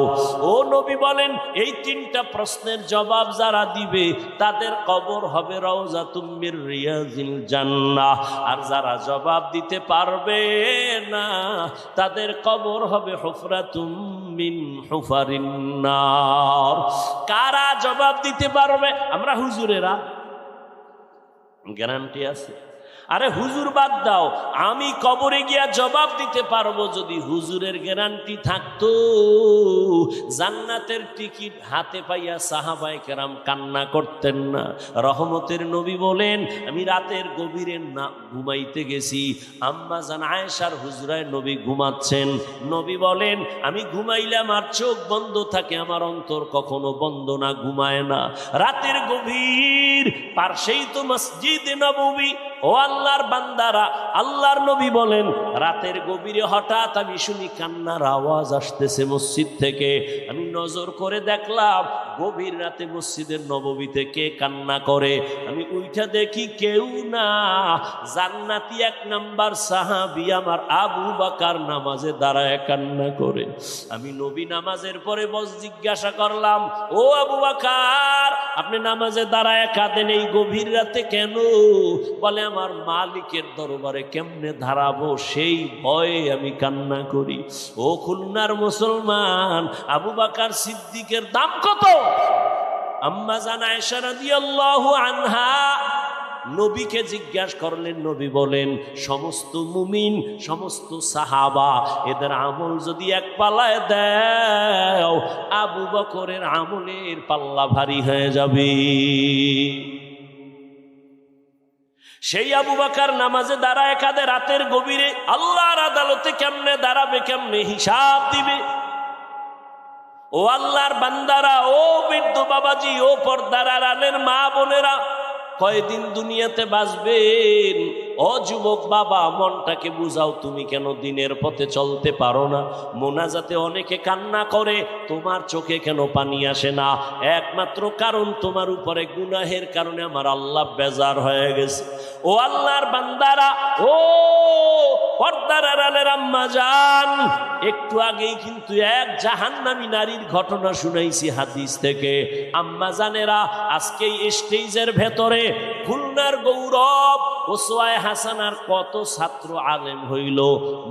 ও নবী বলেন এই তিনটা প্রশ্নের জবাব যারা দিবে তাদের কবর হবে রাউযাতুম মির রিয়াজিল জান্নাহ। আর যারা জবাব দিতে পারবে না তাদের কবর হবে হুফরাতুম মিন হুফারিন নার। কারা জবাব দিতে পারবে? আমরা হুজুরেরা, গ্যারান্টি আছে? আরে হুজুর বাদ দাও, আমি কবরে গিয়া জবাব দিতে পারবো। যদি হুজুরের গ্যারান্টি থাকতো, জান্নাতের টিকিট হাতে পাইয়া সাহাবায়ে কেরাম কান্না করতেন না। রহমতের নবী বলেন আমি রাতের গভীরে না ঘুমাইতে গেছি, আম্মা জান আয়েশার হুজরায় নবী ঘুমাচ্ছেন। নবী বলেন আমি ঘুমাইলে আমার চোখ বন্ধ থাকে, আমার অন্তর কখনো বন্ধ না, ঘুমায় না। রাতের গভীর পাশেই তো মসজিদে নববী। ও আল্লাহর বান্দারা, আল্লাহর নবী বলেন রাতের গভীরে হঠাৎ আমি শুনি কান্নার আওয়াজ আসতেছে মসজিদ থেকে। আমি নজর করে দেখলাম গভীর রাতে মসজিদের নববীতে কে কান্না করে। আমি উইঠা দেখি কেউ না, জান্নাতি এক নাম্বার সাহাবী আমার আবু বকর নামাজে দাঁড়ায় কান্না করে। আমি নবী নামাজের পরে বস জিজ্ঞাসা করলাম, ও আবু বকর আপনি নামাজে দাঁড়ায় কাঁদেন এই গভীর রাতে কেন? বলে আমার মালিকের দরবারে কেমনে দাঁড়াবো সেই ভয়ে আমি কান্না করি। ও খুলনার মুসলমান, আবু বকর সিদ্দিকের দাম কত? আম্মা জান আয়েশা রাদিয়াল্লাহু আনহা নবীকে জিজ্ঞাসা করলেন। নবী বলেন সমস্ত মুমিন, সমস্ত সাহাবা এদের আমল যদি এক পাল্লায় দাও, আবু বকরের আমলের পাল্লা ভারী হয়ে যাবে। সেই আবু বকর নামাজে দাঁড়ায় কাঁদে রাতের গভীরে। আল্লাহর আদালতে কেমনে দাঁড়াবে, কেমনে হিসাব দিবে? ও আল্লাহর বান্দারা, ও বৃদ্ধ বাবাজি, ও পর্দার আড়ালের মা বোনেরা, কয়দিন দুনিয়াতে বাঁচবেন? ও যুবক বাবা, মনটাকে বুঝাও, তুমি কেন দিনের পথে চলতে পারো না? মোনাজাতে অনেকে কান্না করে, তোমার চোখে কেন পানি আসে না? একমাত্র কারণ তোমার উপরে গুনাহের কারণে আমার আল্লাহ বেজার হয়ে গেছে। ও আল্লাহর বান্দারা, ও পর্দার আড়ালের আম্মা জান, একটু আগেই কিন্তু এক জাহান্নামী নারীর ঘটনা শুনাইছি হাদিস থেকে। আম্মা জানেরা, আজকে স্টেজের ভেতরে খুলনার গৌরব ওসওয়ায়ে হাসানার কত ছাত্র আলেম হইল,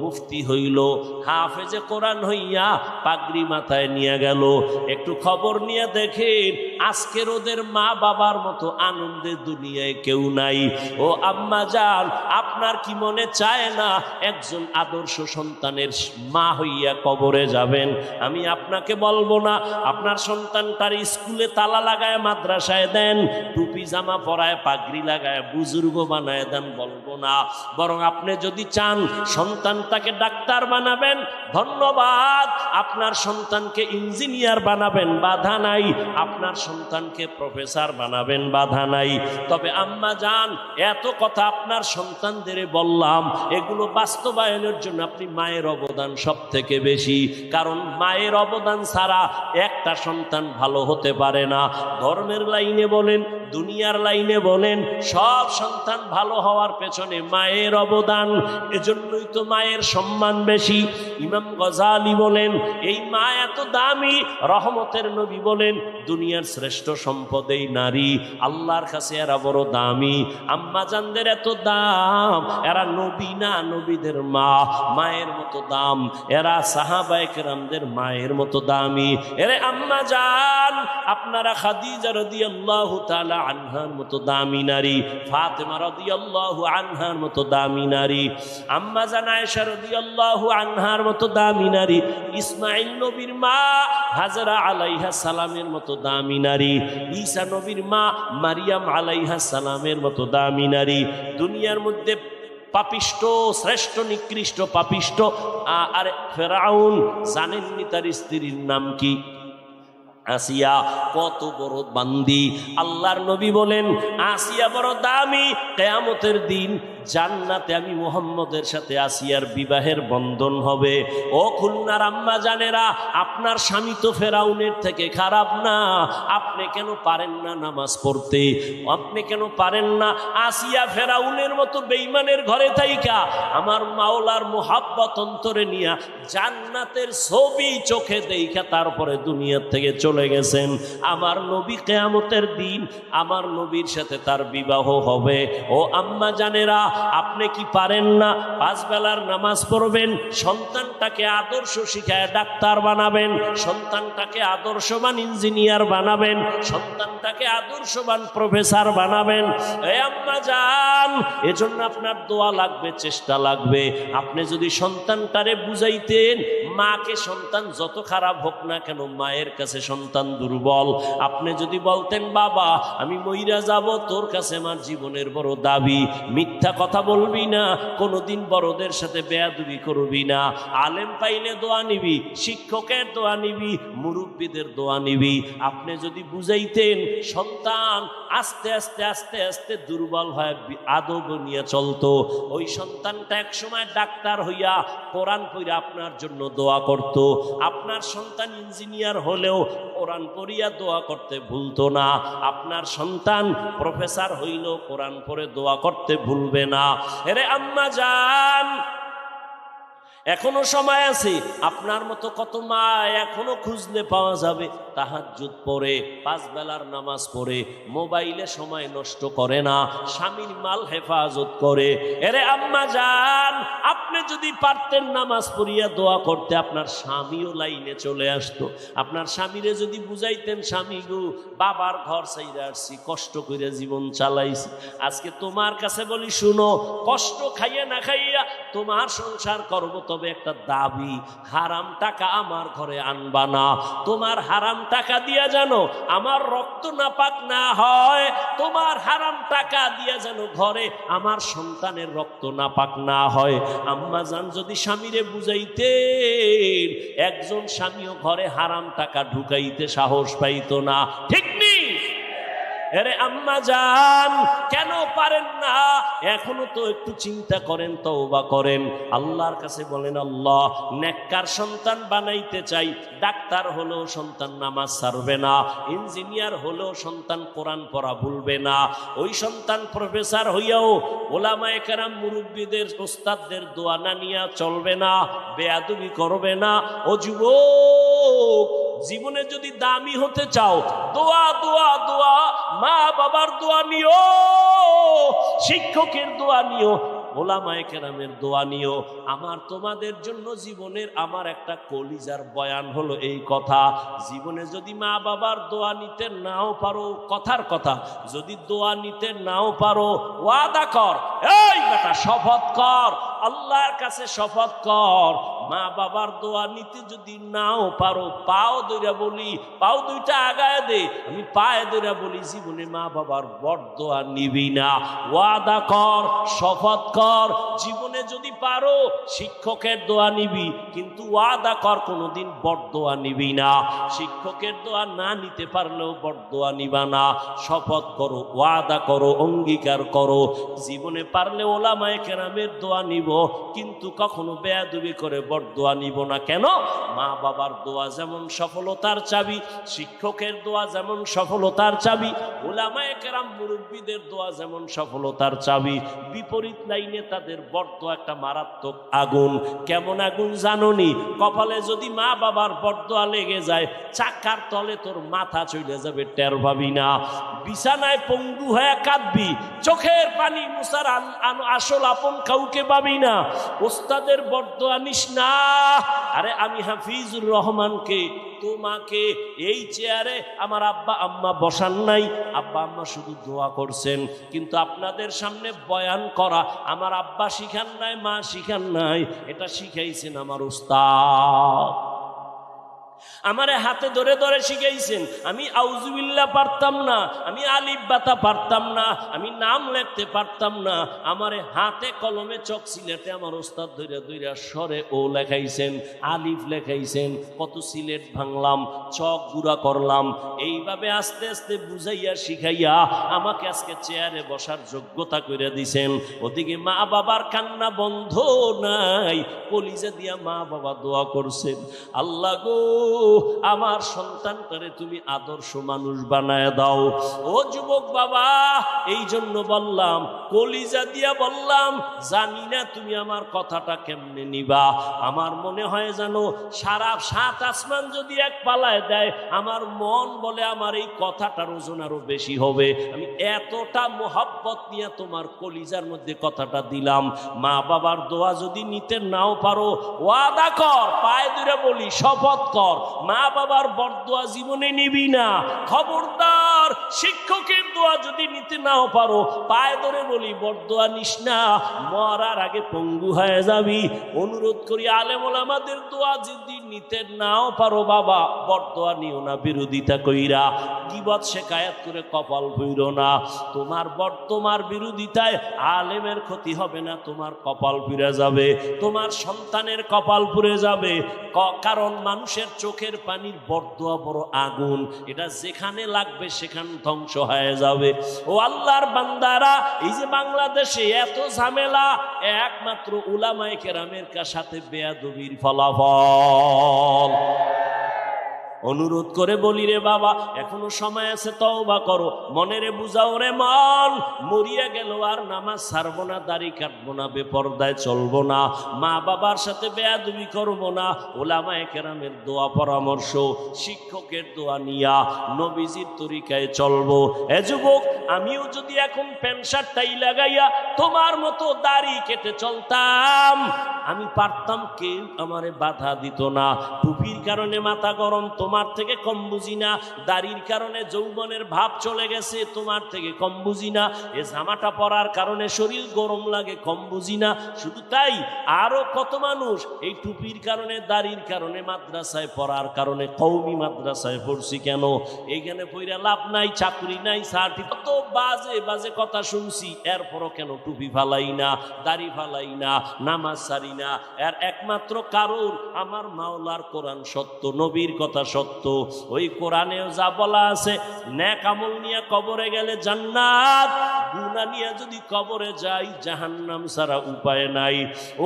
মুফতি হইল, হাফেজে কোরআন হইয়া পাগড়ি মাথায় নিয়ে গেল। একটু খবর নিয়ে দেখেন, আজকের ওদের মা বাবার মতো আনন্দের দুনিয়ায় কেউ নাই। ও আম্মা জান, আপনার কি মনে চায় না একজন আদর্শ সন্তানের মা হইয়া কবরে যাবেন? আমি আপনাকে বলবো না আপনার সন্তানটার স্কুলে তালা লাগায় মাদ্রাসায় দেন, টুপি জামা পরায় পাগড়ি লাগায় বুজুর্গ বানায় ময়দান বলবো না, বরং আপনি যদি চান সন্তানটাকে ডাক্তার বানাবেন, ধন্যবাদ। আপনার সন্তানকে ইঞ্জিনিয়ার বানাবেন, বাধা নাই। আপনার সন্তানকে প্রফেসর বানাবেন, বাধা নাই। তবে আম্মা জান, এত কথা আপনার সন্তানদের বললাম, এগুলো বাস্তবায়নের জন্য আপনি মায়ের অবদান সব থেকে বেশি। কারণ মায়ের অবদান ছাড়া একটা সন্তান ভালো হতে পারে না। ধর্মের লাইনে বলেন, দুনিয়ার লাইনে বলেন, সব সন্তান ভালো হওয়ার পেছনে মায়ের অবদান। এজন্যই তো মায়ের সম্মান বেশি। ইমাম গজালি বলেন, এই মা এত দামি। রহমতের নবী বলেন, দুনিয়ার শ্রেষ্ঠ সম্পদ এই নারী, আল্লাহর কাছে এরা বড় দামি। আম্মা জানদের এত দাম, এরা নবী না, নবীদের মা, মায়ের মতো দাম। এরা সাহাবায়ে কেরামদের মায়ের মতো দামি। এরে আম্মা জান, আপনারা খাদিজা রাদিয়াল্লাহু তাআলা আনহার মতো দামি নারী, ফাতেমা রাদিয়াল্লাহু আনহার মতো দামি নারী, আম্মা জান আয়েশা রাদিয়াল্লাহু আনহার মতো দামি নারী, ইসমাঈল নবীর মা হাজরা আলাইহা সালামের মতো দামি নারী, ঈসা নবীর মা মারিয়াম আলাইহা সালামের মতো দামি নারী। দুনিয়ার মধ্যে পাপিষ্ট, শ্রেষ্ঠ নিকৃষ্ট পাপিষ্ট আর ফেরাউন, জানেননি তার স্ত্রীর নাম কি? আসিয়া। কত বড় বান্দি। আল্লাহর নবী বলেন, আসিয়া বড় দামি। কিয়ামতের দিন জান্নাতে আমি মুহাম্মদের সাথে আসিয়ার বিবাহের বন্ধন হবে। ও খুলনার আম্মা জানেরা, আপনার স্বামী তো ফেরাউনের থেকে খারাপ না। আপনি কেন পারেন না নামাজ পড়তে? আপনি কেন পারেন না আসিয়া ফেরাউনের মতো বেঈমানের ঘরে থাইকা আমার মাওলার মুহাব্বত অন্তরে নিয়া জান্নাতের ছবি চোখে দেখা তারপরে দুনিয়ার থেকে চলে গেছেন? আমার নবী কিয়ামতের দিন আমার নবীর সাথে তার বিবাহ হবে। ও আম্মা জানেরা, আপনি কি পারেন না পাঁচ বেলার নামাজ পড়বেন, সন্তানটাকে আদর্শ শিখায় ডাক্তার বানাবেন, সন্তানটাকে আদর্শবান ইঞ্জিনিয়ার বানাবেন, সন্তানটাকে আদর্শবান প্রফেসর বানাবেন? এ আম্মা জান, এজন্য আপনার দোয়া লাগবে, চেষ্টা লাগবে। আপনি যদি সন্তানটারে বুঝাইতেন, মাকে সন্তান যত খারাপ হোক না কেন মায়ের কাছে সন্তান দুর্বল। আপনি যদি বলতেন, বাবা আমি মইরা যাব, তোর কাছে আমার জীবনের বড় দাবি, মিথ্যা কথা বলবি না, কোনোদিন বড়দের সাথে বেয়াদবি করবি না, আলেম পাইলে দোয়া নিবি, শিক্ষকের দোয়া নিবি, মুরব্বীদের দোয়া নিবি। আপনি যদি বুঝাইতেন, সন্তান আস্তে আস্তে আস্তে আস্তে দুর্বল হয়ে আদব নিয়ে চলতো। ওই সন্তানটা এক সময় ডাক্তার হইয়া কোরআন পড়িয়া আপনার জন্য দোয়া করত। আপনার সন্তান ইঞ্জিনিয়ার হলেও কোরআন পড়িয়া দোয়া করতে ভুলতো না। আপনার সন্তান প্রফেসর হইলেও কোরআন পড়ে দোয়া করতে ভুলবে না। এরে আম্মা জান, এখনো সময় আছে। আপনার মতো কত মা এখনো খুঁজলে পাওয়া যাবে, তাহাজ্জুদ পড়ে, পাঁচ বেলার নামাজ পড়ে, মোবাইলে সময় নষ্ট করে না, স্বামীর মাল হেফাজত করে। এরে আম্মা জান, আপনি যদি পারতেন নামাজ পড়িয়া দোয়া করতে, আপনার স্বামীও লাইনে চলে আসতো। আপনার স্বামীরে যদি বুঝাইতেন, স্বামী গো, বাবার ঘর চাইরা আসছি, কষ্ট করে জীবন চালাইছি, আজকে তোমার কাছে বলি শুনো, কষ্ট খাইয়া না খাইয়া তোমার সংসার করবো, তবে একটা দাবি, হারাম টাকা আমার ঘরে আনবা না। তোমার হারাম টাকা দিয়া জানো আমার রক্ত নাপাক না হয়, তোমার হারাম টাকা দিয়া জানো ঘরে আমার সন্তানের রক্ত নাপাক না হয়। আম্মা জান যদি স্বামীরে বুঝাইতেন, একজন স্বামীও ঘরে হারাম টাকা ঢুকাইতে সাহস পাইতো না। ঠিক নেই? আরে আম্মা জান, কেন পারেন না? এখনো তো একটু চিন্তা করেন, তওবা করেন, আল্লাহর কাছে বলেন, আল্লাহ নেককার সন্তান বানাইতে চাই। ডাক্তার হলেও সন্তান নামাজ ছাড়বে না, ইঞ্জিনিয়ার হলেও সন্তান কোরআন পড়া ভুলবে না। ওই সন্তান প্রফেসর হইয়াও ওলামায়ে কেরাম মুরব্বীদের ওস্তাদদের দোয়া না নিয়া চলবে না, বেয়াদবি করবে না। ও যুবক, জীবনে যদি দামি হতে চাও, দোয়া দোয়া দোয়া, মা বাবার দোয়া নিও, শিক্ষকের দোয়া নিও, ওলামায়ে কেরামের দোয়া নিও। আমার তোমাদের জন্য জীবনের আমার একটা কলিজার বয়ান হলো এই কথা, জীবনে যদি মা বাবার দোয়া নিতে নাও পারো, কথার কথা, যদি দোয়া নিতে নাও পারো, ওয়াদা কর, এই বেটা শপথ কর, আল্লাহর কাছে শপথ কর, মা বাবার দোয়া নিতে যদি নাও পারো, পাও ধইরা বলি, পাও দুইটা আগায় দে, আমি পায়ে ধইরা বলি জীবনে মা বাবার বরদোয়া নিবি না। ওয়াদা কর, শপথ কর, জীবনে যদি পারো শিক্ষকের দোয়া নিবি, কিন্তু ওয়াদা কর কোনোদিন বরদোয়া নিবি না। শিক্ষকের দোয়া না নিতে পারলেও বরদোয়া নিবা না। শপথ করো, ওয়াদা করো, অঙ্গীকার করো, জীবনে পারলে ওলামায়ে কেরামের দোয়া নিব, কিন্তু কখনো বেয়াদবি করে বরদোয়া নিব না। কেন? মা বাবার দোয়া যেমন সফলতার চাবি, শিক্ষকের দোয়া যেমন সফলতার চাবি, ওলামায়ে কেরাম মুরব্বীদের দোয়া যেমন সফলতার চাবি, বিপরীত লাইনে তাদের বরদোয়া একটা মারাত্মক আগুন। কেমন আগুন জানোনি? কপালে যদি মা বাবার বরদোয়া লেগে যায়, চাকার তলে তোর মাথা চলে যাবে, টের পাবি না। বিছানায় পঙ্গু হয়ে কাঁদবি, চোখের পানি মুছার আসল আপন কাউকে পাবি না। ওস্তাদের বরদোয়া নিস না। আরে আমি হাফিজুর রহমানকে, তোমাকে এই চেয়ারে আমার আব্বা আম্মা বসান নাই, আব্বা আম্মা শুধু দোয়া করছেন, কিন্তু আপনাদের সামনে বয়ান করা আমার আব্বা শিখান নাই, মা শিখান নাই, এটা শিখাইছেন আমার উস্তাদ। আমারে হাতে ধরে ধরে শিখাইছেন। আমি আউযুবিল্লাহ পারতাম না, আমি আলিফ বাতা পারতাম না, আমি নাম লিখতে পারতাম না, আমারে হাতে কলমে চক সিলেটে আমার ওস্তাদ ধইরা ধইরা সরে ও লেখাইছেন, আলিফ লেখাইছেন, কত সিলেট ভাঙলাম, চক গুঁড়া করলাম, এইভাবে আস্তে আস্তে বুঝাইয়া শিখাইয়া আমাকে আজকে চেয়ারে বসার যোগ্যতা করে দিছেন। ওদিকে মা বাবার কান্না বন্ধ নাই, কলিজা দিয়া মা বাবা দোয়া করছেন, আল্লাহ গো আমার সন্তানটারে তুমি আদর্শ মানুষ বানায় দাও। ও যুবক বাবা, এই জন্য বললাম, কলিজা দিয়া বললাম, জানি না তুমি আমার কথাটা কেমনে নিবা। আমার মনে হয় জানো, সারা সাত আসমান যদি এক পালায় দেয়, আমার মন বলে আমার এই কথাটার ওজন আরো বেশি হবে। আমি এতটা মোহাব্বত নিয়ে তোমার কলিজার মধ্যে কথাটা দিলাম। মা বাবার দোয়া যদি নিতে নাও পারো, ওয়াদা কর, পায়ে ধরে বলি, শপথ কর, মা বাবার বরদোয়া জীবনে নিবি না। খবরদার, শিক্ষকের দোয়া যদি নিতে নাও পারো, পায়ে ধরে বলি বরদোয়া নিস না, মরার আগে পঙ্গু হয়ে যাবি। অনুরোধ করি, আলেম ওলামাদের দোয়া যদি নিতে নাও পারো বাবা, বরদোয়া নিও না, বিরোধিতা কইরা গীবত শিকায়াত করে কপাল ভইরো না। তোমার বিরোধিতায় আলেমের ক্ষতি হবে না, তোমার কপাল পুড়ে যাবে, তোমার সন্তানের কপাল পুড়ে যাবে। কারণ মানুষের চোখের পানির বরদোয়া বড় আগুন, এটা যেখানে লাগবে সেখানে ধ্বংস হয়ে যাবে। ও আল্লাহর বান্দারা, এই যে বাংলাদেশে এত ঝামেলা, একমাত্র উলামায়ে কেরামের সাথে বেয়াদবির ফলাফল। অনুরোধ করে বলি রে বাবা, এখনো সময় আছে, তওবা করো, মনেরে বুঝাও রে মন, মরিয়া গেল আর নামাজ ছাড়বো না, দাড়ি কাটবো না, বেপরদায় চলবো না, মা বাবার সাথে বেয়াদবি করবো না, ওলামায়ে কেরামের দোয়া পরামর্শ, শিক্ষকের দোয়া নিয়া নবীজির তরিকায় চলবো। এ যুবক, আমিও যদি এখন প্যান্ট শার্ট টাই লাগাইয়া তোমার মতো দাড়ি কেটে চলতাম, আমি পারতাম, কেউ আমারে বাধা দিত না। টুপির কারণে মাথা গরম, তোমার থেকে কম বুঝি না। দাড়ির কারণে যৌবনের ভাব চলে গেছে, তোমার থেকে কম বুঝি না। এ জামাটা পরার কারণে শরীর গরম লাগে, কম বুঝি না। শুধু তাই, আরো কত মানুষ এই টুপির কারণে, দাড়ির কারণে, মাদ্রাসায় পড়ার কারণে, কওমি মাদ্রাসায় পড়ছি কেন, এইখানে পড়া লাভ নাই, চাকরি নাই, সার্টিফিকেট, কত বাজে বাজে কথা শুনছি, এরপরও কেন টুপি ফালাই না, দাড়ি ফালাই না, নামাজ ছাড়ি না। এর একমাত্র কারণ, আমার মাওলার কোরআন সত্য, নবীর কথা সত্য। ওই কোরআনেও যা বলা আছে, নেক আমল নিয়ে কবরে গেলে জান্নাত, গুনাহ নিয়ে যদি কবরে যাই জাহান্নাম ছাড়া উপায় নাই।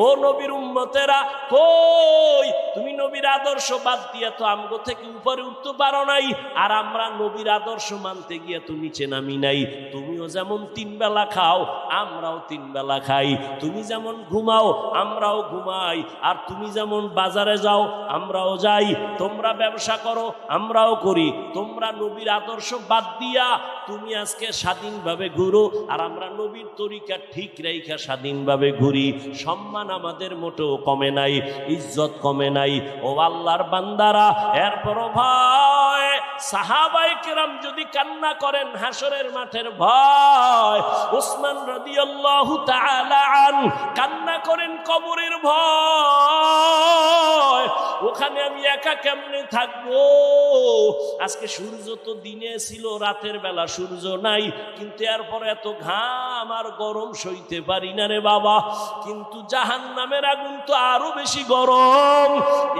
ও নবীর উম্মতেরা, কই তুমি নবীর আদর্শ বাদ দিয়ে তো আমগো থেকে উপরে উঠতে পারো নাই, আর আমরা নবীর আদর্শ মানতে গিয়ে তো নিচে নামি নাই। তুমিও যেমন 3 বেলা খাও, আমরাও 3 বেলা খাই। তুমি যেমন ঘুমাও, আমরাও ঘুমাই। আর তুমি যেমন বাজারে যাও, আমরাও যাই। তোমরা ব্যবসা করো, আমরাও করি। তোমরা নবীর আদর্শ বাদ দিয়া তুমি আজকে স্বাধীনভাবে ঘুরো, আর আমরা নবীর তরিকা ঠিক রেখা স্বাধীনভাবে ঘুরি। সম্মান আমাদের মোটেও কমে নাই, ইজ্জত কমে নাই। ও আল্লাহর বান্দারা, এরপরও ভাই সাহাবায়ে কেরাম যদি কান্না করেন হাসরের মাঠের ভয়, উসমান রাদিয়াল্লাহু তাআলা আন কান্না করেন কবরের ভয়, ওখানে আমি একা কেমনে থাকবো? আজকে সূর্য তো দিনে ছিল, রাতের বেলা সূর্য নাই, কিন্তু এরপর এত ঘাম আর গরম সইতে পারি না রে বাবা। কিন্তু জাহান্নামের আগুন তো আরো বেশি গরম,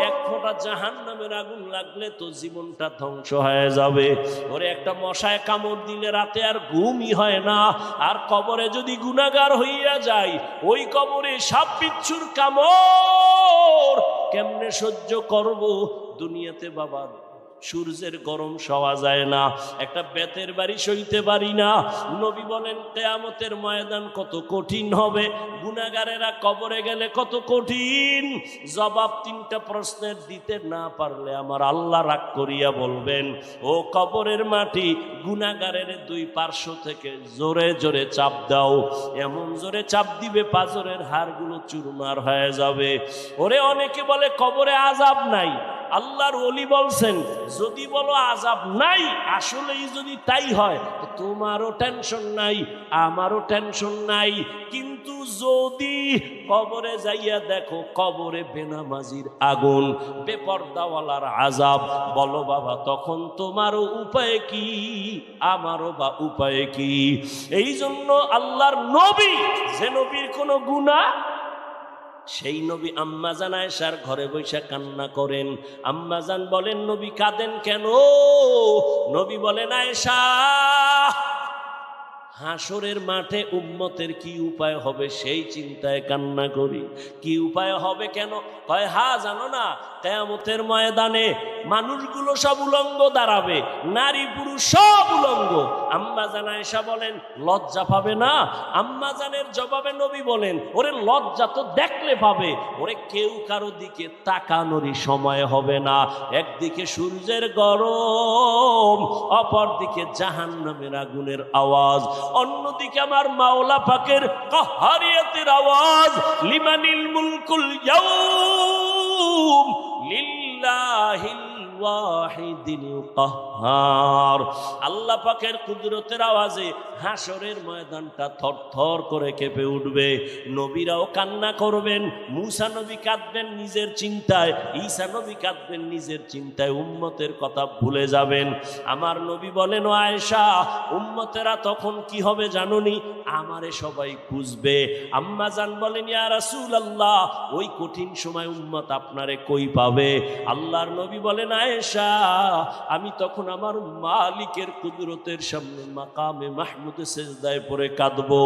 এক ফোঁটা জাহান্নামের আগুন লাগলে তো জীবনটা ধ্বংস হয়ে যাবে। ওরে একটা মশায় কামড় দিলে রাতে আর ঘুমই হয় না। আর কবরে যদি গুনাহগার হইয়া যায়, ওই কবরে সাপ বিচ্ছুর কামড় কেমনে সহ্য করব? দুনিয়াতে বাবা সূর্যের গরম সওয়া যায় না, একটা বেতের বাড়ি সইতে পারি না। নবী বলেন কিয়ামতের ময়দান কত কঠিন হবে, গুনাহগারেরা কবরে গেলে কত কঠিন। জবাব তিনটা প্রশ্নের দিতে না পারলে আমার আল্লাহ রাগ করিয়া বলবেন, ও কবরের মাটি, গুনাহগারের দুই পার্শ্ব থেকে জোরে জোরে চাপ দাও। এমন জোরে চাপ দিবে পাঁজরের হাড়গুলো চুরমার হয়ে যাবে। ওরে অনেকে বলে কবরে আযাব নাই, আল্লাহর ওলি বলছেন যদি বলো আযাব নাই, আসলেই যদি তাই হয় তো তোমারও টেনশন নাই, আমারও টেনশন নাই। কিন্তু যদি কবরে যাইয়া দেখো কবরে বেনামাজির আগুন, বেপরদাওয়ালার আযাব, বলো বাবা তখন তোমারও উপায় কি, আমারও বা উপায় কি? এই জন্য আল্লাহর নবী, যে নবীর কোনো গুনাহ, সেই নবী আম্মাজান আয়েশার ঘরে বসে কান্না করেন। আম্মাজান বলেন নবী কাঁদেন কেন? নবী বলেন আয়েশা, হাসরের মাঠে উম্মতের কি উপায় হবে সেই চিন্তায় কান্না করি। কি উপায় হবে কেন? কয় হা জানো না, কিয়ামতের ময়দানে মানুষগুলো সব উলঙ্গ দাঁড়াবে, নারী পুরুষ সব উলঙ্গ। আম্মাজান আয়েশা বলেন লজ্জা পাবে না? আম্মাজানের জবাবে নবী বলেন ওরে লজ্জা তো দেখলে পাবে, ওরে কেউ কারো দিকে তাকানোরই সময় হবে না। একদিকে সূর্যের গরম, অপর দিকে জাহান্নামের আগুনের আওয়াজ, অন্যদিকে আমার মাওলা পাকের কাহারিয়াতের আওয়াজ, লিমানিল মুলকুল ইয়াউম লিল্লাহিল ওয়াহিদিল কাহ্হার। আল্লাহ পাকের কুদরতের আওয়াজে হাসরের ময়দানটা থরথর করে কেঁপে উঠবে। নবীরাও কান্না করবেন, মূসা নবী কাঁদবেন নিজের চিন্তায়, ঈসা নবী কাঁদবেন নিজের চিন্তায়, উম্মতের কথা ভুলে যাবেন। আমার নবী বলেন ও আয়েশা, উম্মতেরা তখন কি হবে জানুনি? আমারে সবাই খুঁজবে। আম্মা জান বলেন ইয়া রাসূলুল্লাহ, ওই কঠিন সময় উম্মত আপনারে কই পাবে? আল্লাহর নবী বলেন আয়েশা, আমি তখন আমার মালিকের কুদরতের সামনে মাকামে মাহমুদে সিজদায় পড়ে কাঁদবো।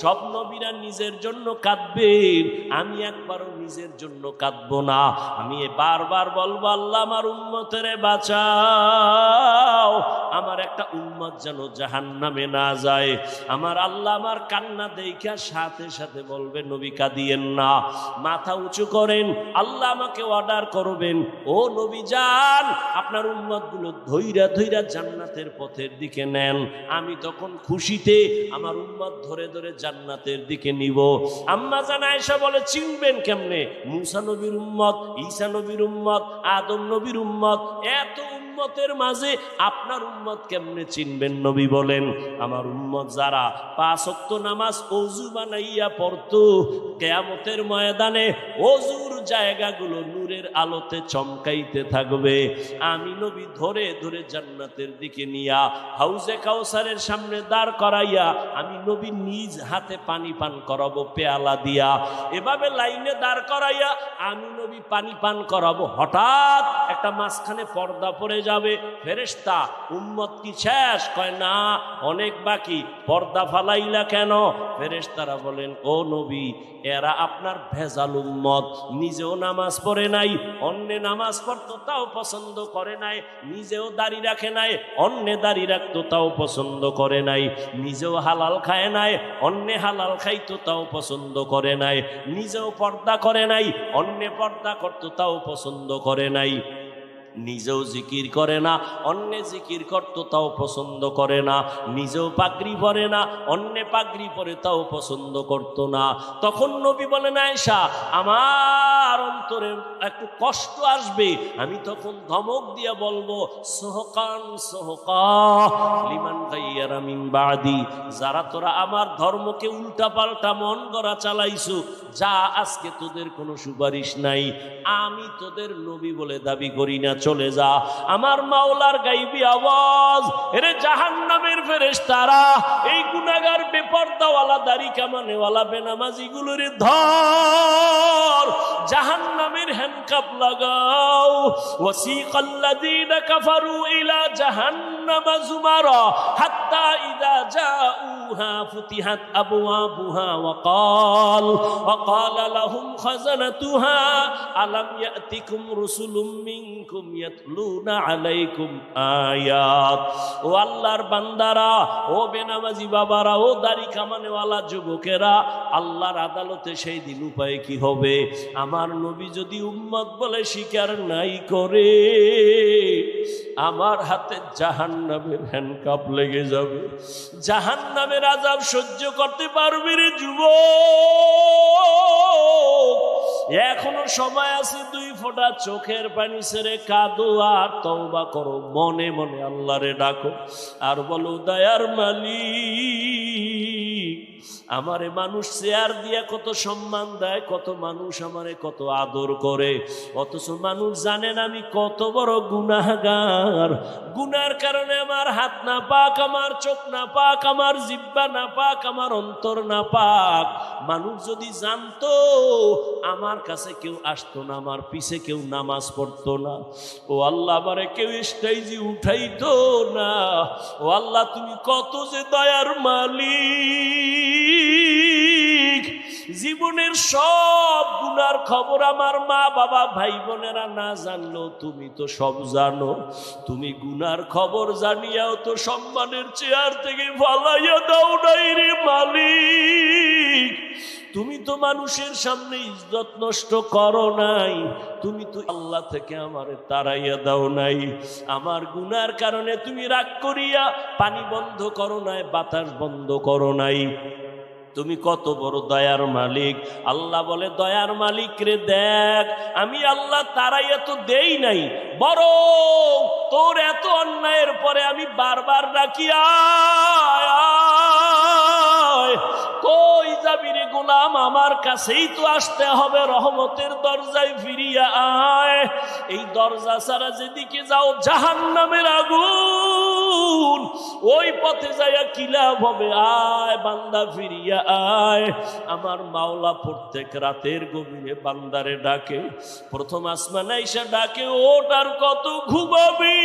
সব নবীরা নিজের জন্য কাঁদবেন, আমি একবারও নিজের জন্য কাঁদবো না। আমি বারবার বলবো আল্লাহ আমার উম্মতেরে বাঁচাও, আমার একটা উম্মত যেন জাহান্নামে না যায়। আমার আল্লাহ আমার কান্না দেখা সাথে সাথে বলবে নবী কাঁদিয়েন না, মাথা উঁচু করেন, আল্লাহ আমাকে অর্ডার করবেন, ও নবী যান আপনার উম্মতগুলো ধইরা ধইরা জান্নাতের পথের দিকে নেন। আমি তখন খুশিতে আমার উম্মত ধরে ধরে জান্নাতের দিকে নিব। আম্মা জান আয়েশা বলে চিনবেন কেমনে? মূসা নবীর উম্মত, ঈসা নবীর উম্মত, আদম নবীর উম্মত, এত উম্মতের মাঝে আপনার উম্মত কেমনে চিনবেন? নবী বলেন আমার উম্মত যারা 5 ওয়াক্ত নামাজ ওযু বানাইয়া পড়তো, কিয়ামতের ময়দানে ওযুর জায়গাগুলো নূরের আলোতে চমকাইতে থাকবে। আমি নবী ধরে ধরে জান্নাতের দিকে নিয়া হাউজে কাউসারের সামনে দাঁড় করাইয়া আমি নবী নিজ হাতে পানি পান করাবো পেয়ালা দিয়া। এভাবে লাইনে দাঁড় করাইয়া আমি নবী পানি পান করাবো। হঠাৎ একটা মাঝখানে পর্দা পড়ে যাবে। ফেরেশতা উম্মত কি শেষ? কয় না, অনেক বাকি। পর্দা ফালাইলা কেন? ফেরেশতারা বলেন ও নবী, এরা আপনার ভেজাল উম্মত, নিজেও নামাজ পড়ে নাই, অন্যে নামাজ পড়তো তাও পছন্দ করে নাই, নিজেও দাড়ি রাখে নাই, অন্যে দাড়ি রাখতো তাও পছন্দ করে নাই, নিজেও হালাল খায় নাই, অন্যে হালাল খাইতো তাও পছন্দ করে নাই, নিজেও পর্দা করে নাই, অন্যে পর্দা করতো তাও পছন্দ করে নাই। নিজেও জিকির করে না, অন্যে জিকির করতো তাও পছন্দ করে না, নিজেও পাগড়ি পরে না, অন্যে পাগড়ি পরে তাও পছন্দ করতো না। তখন নবী বলেন, আয়েশা আমার অন্তরে একটু কষ্ট আসবে, আমি তখন ধমক দিয়া বলবো সোহকান সোহকা লিমান গায়্যারা মিন বাদি, যারা তোরা আমার ধর্মকে উল্টা পাল্টা মন গড়া চালাইছো, যা আজকে তোদের কোনো সুপারিশ নাই, আমি তোদের নবী বলে দাবি করি না, চলে যা। আমার মাওলার গাইবি আওয়াজ, এরে জাহান্নামের ফেরেশতারা এই গুনাহগার বেপরদাওয়ালা দাড়ি কামানেওয়ালা বেনামাজি গুলোরে ধর, জাহান্নামের হ্যান্ডকাপ লাগাও। ওয়াসিকাল্লাযীনা কাফারু ইলা জাহান্নামা যুমারা হাত্তা ইযা জাউহা ফুতিহাত আবওয়াবুহা ওয়াকালা লাহুম খাযানাতুহা আলাম ইয়াতিকুম রাসূলুম মিনকুম ইয়াতলুনা আলাইকুম আয়াত। ও আল্লাহর বান্দারা, ও বেনামাজি বাবারা, ও দাড়ি কামানেওয়ালা যুবকেরা, আল্লাহর আদালতে সেই দিন উপায় কি হবে? আমার নবী যদি উম্মত বলে স্বীকার নাই করে, আমার হাতে জাহান্নামের হ্যান্ডকাপ লেগে যাবে, জাহান্নামের আযাব সহ্য করতে পারবে রে যুবক। এখনো সময় আছে, 2 ফোঁটা চোখের পানি ছেড়ে কাঁদো আর তওবা করো, মনে মনে আল্লাহরে ডাকো আর বলো, দয়ার মালিক, আমারে মানুষ চেয়ার দিয়া কত সম্মান দেয়, কত মানুষ আমারে কত আদর করে, অথচ মানুষ জানেন আমি কত বড় গুনাহগার। গুনার কারণে আমার হাত না পাক, আমার চোখ না পাক, আমার জিহ্বা না পাক, আমার অন্তর না পাক। মানুষ যদি জানতো আমার কাছে কেউ আসতো না, আমার পিছে কেউ নামাজ পড়তো না, ও আল্লাহ আমারে কেউ স্টেজে উঠাইতো না। ও আল্লাহ তুমি কত যে দয়ার মালিক। জীবনের সব গুনার খবর আমার মা বাবা ভাই বোনেরা না জানলেও তুমি তো সব জানো। তুমি গুনার খবর জানিয়াও তো সম্মানের চেয়ার থেকে ফালাইয়া দাও নাই রে মালিক। তুমি তো মানুষের সামনে ইজ্জত নষ্ট করো নাই, তুমি তো আল্লাহ থেকে আমারে তাড়াইয়া দাও নাই। আমার গুনার কারণে তুমি রাগ করিয়া পানি বন্ধ করো নাই, বাতাস বন্ধ করো নাই। তুমি কত বড় দয়ার মালিক। আল্লাহ বলে, দয়ার মালিক রে দেখ, আমি আল্লাহ তাড়াইয়া তো দেই নাই, বরং তোর এত অন্যায়ের পরে আমি বারবার ডাকি আয় আয়, কই যাবি রে গোলাম, আমার কাছেই তো আসতে হবে, রহমতের দরজায় ফিরিয়া আয়। এই দরজা ছাড়া যেদিকে যাও জাহান্নামের আগুন, ওই পথে যাইয়া কি লাভ হবে? আয় বান্দা ফিরিয়া আয়। আমার মাওলা প্রত্যেক রাতের গভীরে বান্দারে ডাকে, প্রথম আসমানে আইসা ডাকে, ওটার কত ঘুমাবি,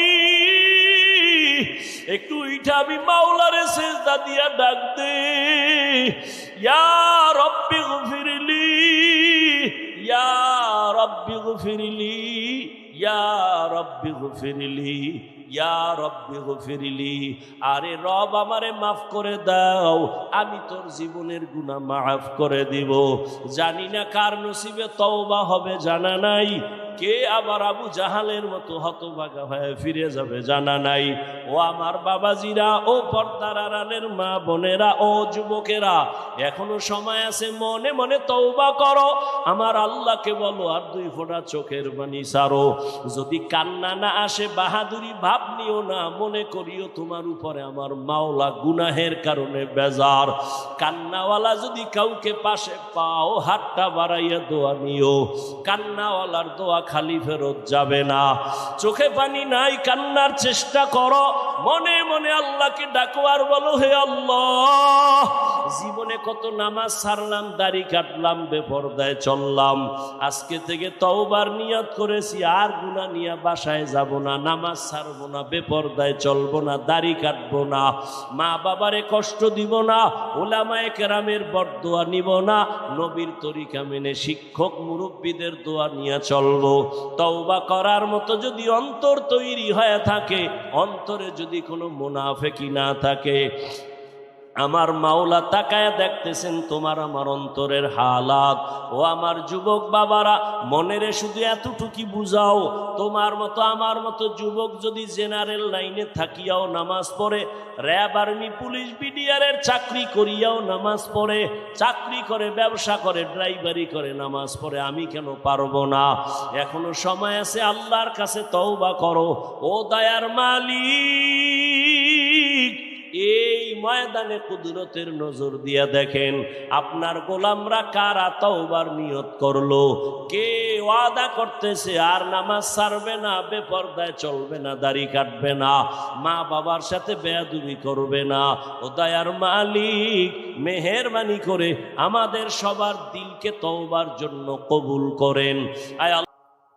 একটু উঠাবি, মাওলারে সেজদা দিয়া ডাক দে, ইয়া রব্বি গফিরলি, ইয়া রব্বি গফিরলি, ইয়া রব্বি গফিরলি, ইয়া রব্বি গফিরলি। আরে রব আমারে মাফ করে দাও, আমি তোর জীবনের গুনাহ মাফ করে দিব। জানি না কার নসিবে তওবা হবে, জানা নাই। কে আবার আবু জাহালের মতো হতভাগা হয়ে ফিরে যাবে জানা নাই। ও আমার বাবাজিরা, ও পর্দার আড়ালের মা বোনেরা, ও যুবকেরা, এখনো সময় আছে, মনে মনে তওবা করো, আমার আল্লাহকে বলো, আর 2 ফোঁটা চোখের পানি ছাড়ো। যদি কান্না না আসে বাহাদুরি ভাব নিও না, মনে করিও তোমার উপরে আমার মাওলা গুনাহের কারণে বেজার। কান্নাওয়ালা যদি কাউকে পাশে পাও, হাতটা বাড়াইয়া দোয়া নিও, কান্নাওয়ালার দোয়া খালি ফেরত যাবে না। চোখে পানি নাই, কান্নার চেষ্টা করো, মনে মনে আল্লাহকে ডাকো আর বলো, হে আল্লাহ, জীবনে কত নামাজ ছাড়লাম, দাড়ি কাটলাম, বেপরদায় চললাম, আজকে থেকে তওবার নিয়ত করেছি, আর গুনাহ নিয়ে বাসায় যাব না, নামাজ ছাড়বো না, বেপরদায় চলবো না, দাড়ি কাটবো না, মা বাবারে কষ্ট দিব না, উলামায়ে কেরামের বরদোয়া নিব না, নবীর তরিকা মেনে শিক্ষক মুরব্বীদের দোয়া নিয়ে চলবো। তওবা করার মতো যদি অন্তর তৈরি হয়ে থাকে, অন্তরে যদি কোনো মুনাফিকি না থাকে, আমার মাওলা তাকায় দেখতেছেন তোমার আমার অন্তরের হালাত। ও আমার যুবক বাবারা, মনেরে শুধু এতটুকু বুঝাও, তোমার মতো আমার মতো যুবক যদি জেনারেল লাইনে থাকিয়াও নামাজ পড়ে, র্যাব আর্মি পুলিশ বিডিআরের চাকরি করিয়াও নামাজ পড়ে, চাকরি করে ব্যবসা করে ড্রাইভারি করে নামাজ পড়ে, আমি কেন পারবো না? এখনো সময় আছে, আল্লাহর কাছে তওবা করো। ও দয়ার মালিক, এই ময়দানে কুদরতের নজর দিয়া দেখেন আপনার গোলামরা কারা তওবার নিয়ত করলো। কে ওয়াদা করতেছে আর নামাজ ছাড়বে না, বেপরদায় চলবে না, দাড়ি কাটবে না, মা বাবার সাথে বেয়াদবি করবে না। ও দয়ার মালিক, মেহেরবানি করে আমাদের সবার দিলকে তওবার জন্য কবুল করেন। আয়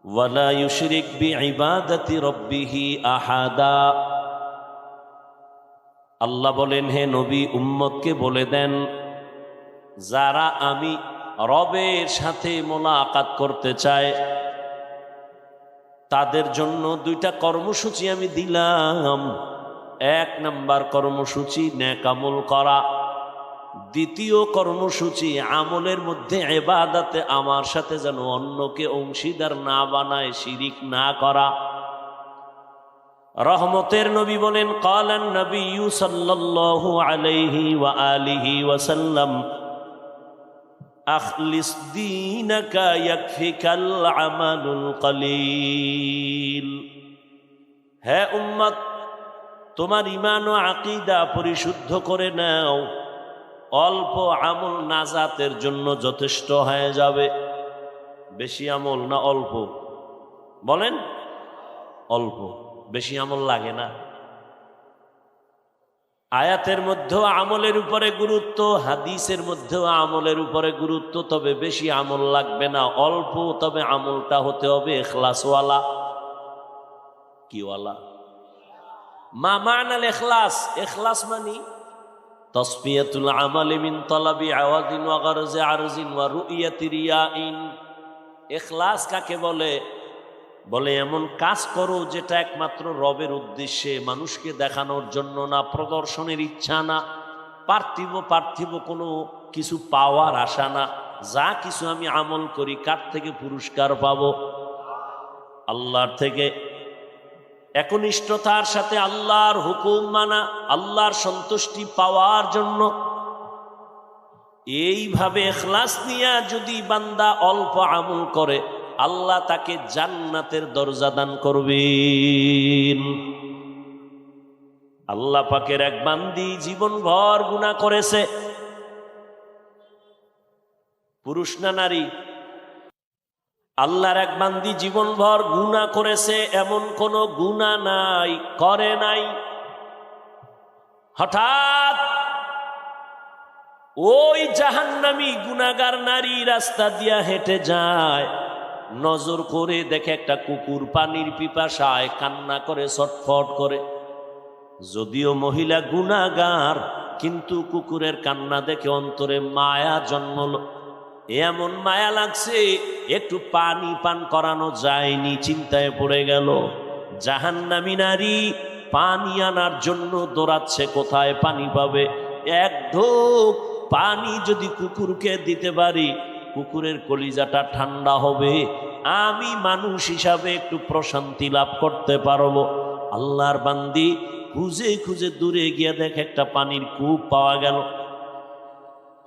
ওয়ালা ইউশরিক বিইবাদাতি রাব্বিহি আহাদা। আল্লাহ বলেন, হে নবী, উম্মতকে বলে দেন, যারা আমি রবের সাথে মোলাকাত করতে চায় তাদের জন্য দুইটা কর্মসূচি আমি দিলাম। এক নাম্বার কর্মসূচি নেক আমল করা, দ্বিতীয় কর্মসূচি আমলের মধ্যে ইবাদতে আমার সাথে যেন অন্যকে অংশীদার না বানায়, শিরিক না করা। রহমতের নবী বলেন, ক্বালান নবিয়্যু সাল্লাল্লাহু আলাইহি ওয়া আলিহি ওয়া সাল্লাম, আখলিস দীনাকা ইয়াকফিকাল আমালুল কলিল। হে উম্মত, তোমার ঈমান ও আকীদা পরিশুদ্ধ করে নাও, অল্প আমল নাজাতের জন্য যথেষ্ট হয়ে যাবে। বেশি আমল না অল্প? বলেন। অল্প, বেশি আমল লাগে না। আয়াতের মধ্যেও আমলের উপরে গুরুত্ব, হাদিসের মধ্যেও আমলের উপরে গুরুত্ব, তবে বেশি আমল লাগবে না, অল্প, তবে আমলটা হতে হবে ইখলাসওয়ালা। কিওয়ালা? মা মানাল ইখলাস? ইখলাস মানে তাসফিয়াতুল আমালি মিন তালাবি আওয়াদিন ওয়া গারজি আরজিন ওয়া রুইয়াতি রিয়াইন। ইখলাস কাকে বলে? বলে এমন কাজ করো যেটা একমাত্র রবের উদ্দেশ্যে, মানুষকে দেখানোর জন্য না, প্রদর্শনের ইচ্ছা না, পার্থিব কোনো কিছু পাওয়ার আশা না। যা কিছু আমি আমল করি, কার থেকে পুরস্কার পাবো? আল্লাহর থেকে। একনিষ্ঠতার সাথে আল্লাহর হুকুম মানা, আল্লাহর সন্তুষ্টি পাওয়ার জন্য। এইভাবে ইখলাস নিয়ে যদি বান্দা অল্প আমল করে, আল্লাহ তাকে জান্নাতের দরজা দান করবেন। আল্লাহ পাকের এক বান্দি জীবনভর গুনাহ করেছে, পুরুষ না নারী? আল্লাহর এক বান্দি জীবনভর গুনাহ করেছে, এমন কোন গুনাহ নাই করে নাই। হঠাৎ ওই জাহান্নামী গুনাহগার নারী রাস্তা দিয়া হেঁটে যায়, নজর করে দেখে একটা কুকুর পানির পিপাসায় কান্না করে, ছটফট করে। যদিও মহিলা গুনাহগার, কিন্তু কুকুরের কান্না দেখে অন্তরে মায়া জন্মল। এমন মায়া লাগছে, একটু পানি পান করানো যায়নি, চিন্তায় পড়ে গেল। জাহান্নামী নারী পানি আনার জন্য দৌড়াচ্ছে, কোথায় পানি পাবে? এক ঢোক পানি যদি কুকুরকে দিতে পারি, কুকুরের কলিজাটা ঠান্ডা হবে, আমি মানুষ হিসাবে একটু প্রশান্তি লাভ করতে পারবো। আল্লাহর বান্দি খুঁজে খুঁজে দূরে গিয়ে দেখে একটা পানির কূপ পাওয়া গেল,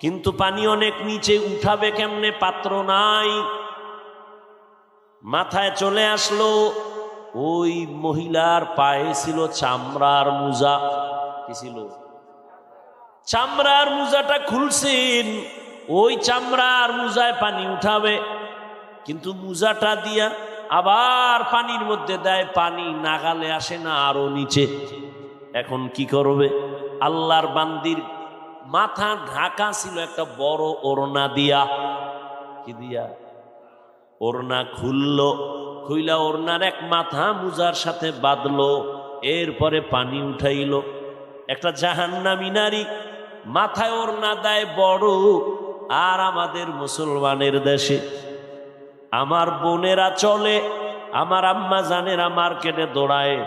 কিন্তু পানি অনেক নিচে, উঠাবে কেমনে? পাত্র নাই। মাথায় চলে আসলো, ওই মহিলার পায়ে ছিল চামড়ার মোজা। কি ছিল? চামড়ার মোজাটা খুলছেন, ওই চামড়ার মোজায় পানি উঠাবে, কিন্তু মোজাটা দিয়া আবার পানির মধ্যে দেয়, পানি নাগালে আসে না, আরো নিচে। এখন কি করবে? আল্লাহর বান্দির মাথা ঢাকা ছিল একটা বড় ওড়না দিয়া। কি দিয়া? ওড়না খুইলা ওড়নার এক মাথা মোজার সাথে বাঁধলো, এরপরে পানি উঠাইল। একটা জাহান্নামী নারী মাথায় ওড়না দেয় বড়, আর আমাদের মুসলমানের দেশে আমার বোনেরা চলে, আমার আম্মা জানেরা মার্কেটে দৌড়ায়,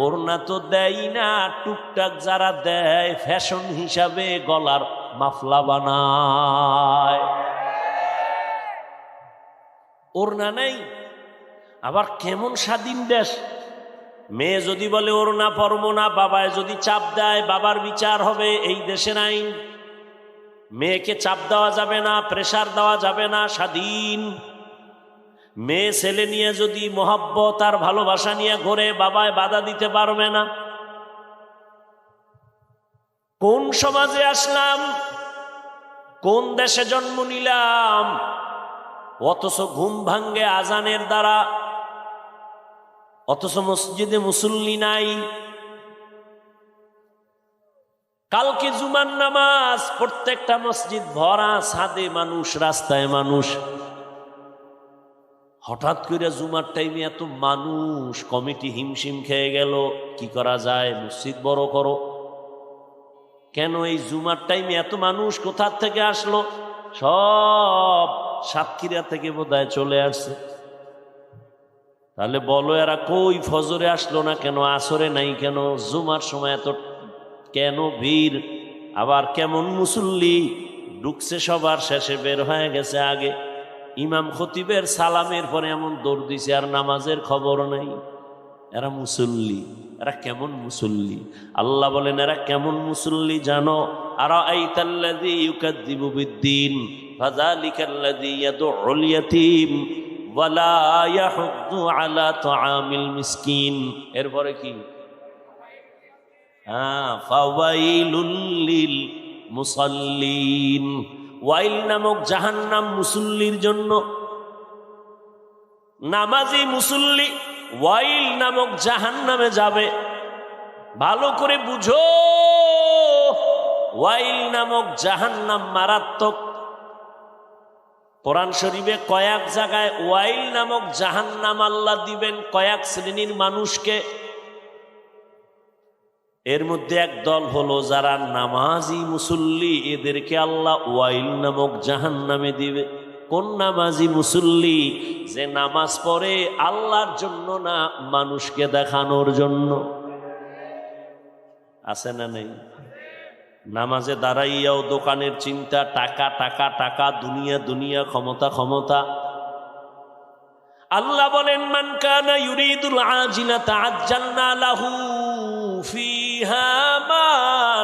ওড়না তো দেয় না, টুকটাক যারা দেয় ফ্যাশন হিসাবে গলার মাফলা বানায়। ওড়না নেই। আবার কেমন স্বাধীন দেশ, মেয়ে যদি বলে ওড়না পরবো না, বাবায় যদি চাপ দেয় বাবার বিচার হবে, এই দেশের আইন। মেয়েকে চাপ দেওয়া যাবে না, প্রেসার দেওয়া যাবে না, স্বাধীন। মেয়ে ছেলে নিয়ে যদি মোহাব্বত আর ভালোবাসা নিয়ে ঘোরে, বাবায় বাধা দিতে পারবে না। কোন সমাজে আসলাম, কোন দেশে জন্ম নিলাম, অথচ ঘুম ভাঙ্গে আজানের দ্বারা, অথচ মসজিদে মুসল্লি নাই। কালকে জুমার নামাজ, প্রত্যেকটা মসজিদ ভরা, ছাদে মানুষ, রাস্তায় মানুষ। হঠাৎ করে জুমার টাইমে এত মানুষ, কমিটি হিমশিম খেয়ে গেল, কি করা যায়, মসজিদ বড় করো। কেন এই জুমার টাইমে এত মানুষ কোথা থেকে আসলো? সব সাতক্ষীরা থেকে বোধহয় চলে আসছে। তাহলে বলো এরা কই ফজরে আসলো না কেন, আসরে নাই কেন, জুমার সময় এত কেন ভিড়? আবার কেমন মুসল্লি ঢুকছে সবার শেষে, বের হয়ে গেছে আগে। ইমাম খতিবের সালামের পরে এমন দৌড় দিছে, আর নামাজের খবর নাই। এরা মুসল্লি, এরা কেমন মুসল্লি? আল্লাহ বলেন এরা কেমন মুসল্লি জানো? আরাআইতাল্লাযী ইউকাযযিবু বিদ্দীন ফাযালিকাল্লাযী ইয়াদউল ইয়াতীম ওয়ালা ইয়াহুদ্দু আলা তুআমিল মিসকিন। এরপরে কি? ফাওয়াইলুল লিল মুসাল্লিন। ওয়াইল নামক জাহান্নাম মুসল্লির জন্য। নামাজি মুসল্লি ওয়াইল নামক জাহান্নামে যাবে। ভালো করে বুঝো, ওয়াইল নামক জাহান্নাম মারাত্মক। কোরআন শরীফে কয়েক জায়গায় ওয়াইল নামক জাহান্নাম আল্লাহ দিবেন কয়েক শ্রেণীর মানুষকে। এর মধ্যে এক দল হলো যারা নামাজি মুসল্লি, এদেরকে আল্লাহ ওয়াইল নামক জাহান্নামে দিবে। কোন নামাজি মুসল্লি? যে নামাজ পড়ে আল্লাহর জন্য না, মানুষকে দেখানোর জন্য। আছে না নেই? নামাজে দাঁড়াইয়াও দোকানের চিন্তা, টাকা টাকা টাকা, দুনিয়া দুনিয়া, ক্ষমতা ক্ষমতা। আল্লাহ বলেন মান কানা ইউরিদুল আজিলাতা আজ্জালনা লাহু ফিহা মা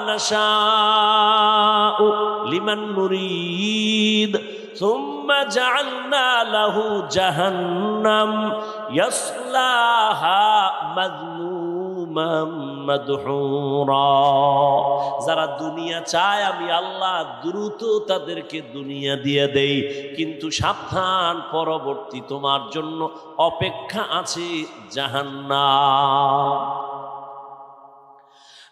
নাশাউ লিমান নুরিদ সুম্মা জাআলনা লাহু জাহান্নাম ইয়াসলাহা মাযমুমান মাদহুরা। যারা দুনিয়া চায় আমি আল্লাহ দ্রুত তাদেরকে দুনিয়া দিয়ে দেই, কিন্তু সাবধান, পরবর্তী তোমার জন্য অপেক্ষা আছে জাহান্নাম।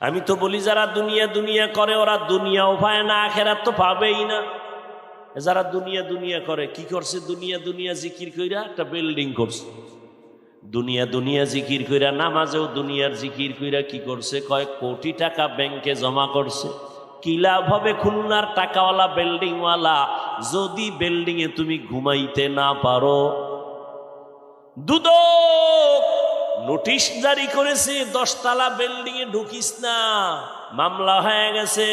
আমি তো বলি যারা দুনিয়া দুনিয়া করে ওরা দুনিয়াও পায় না, আখিরাত তো পাবেই না। যারা দুনিয়া দুনিয়া করে কি করছে? দুনিয়া দুনিয়া জিকির কইরা একটা বিল্ডিং করছে, দুনিয়া দুনিয়া জিকির কইরা, নামাজেও দুনিয়ার জিকির কইরা কি করছে? কয়েক কোটি টাকা ব্যাংকে জমা করছে। কি লাভ হবে খুলনার টাকাওয়ালা বিল্ডিংওয়ালা যদি বিল্ডিং এ তুমি ঘুমাইতে না পারো? দুদক নোটিশ জারি করেছে, 10 তলা বিল্ডিং এ ঢুকিস না, মামলা হয়ে গেছে।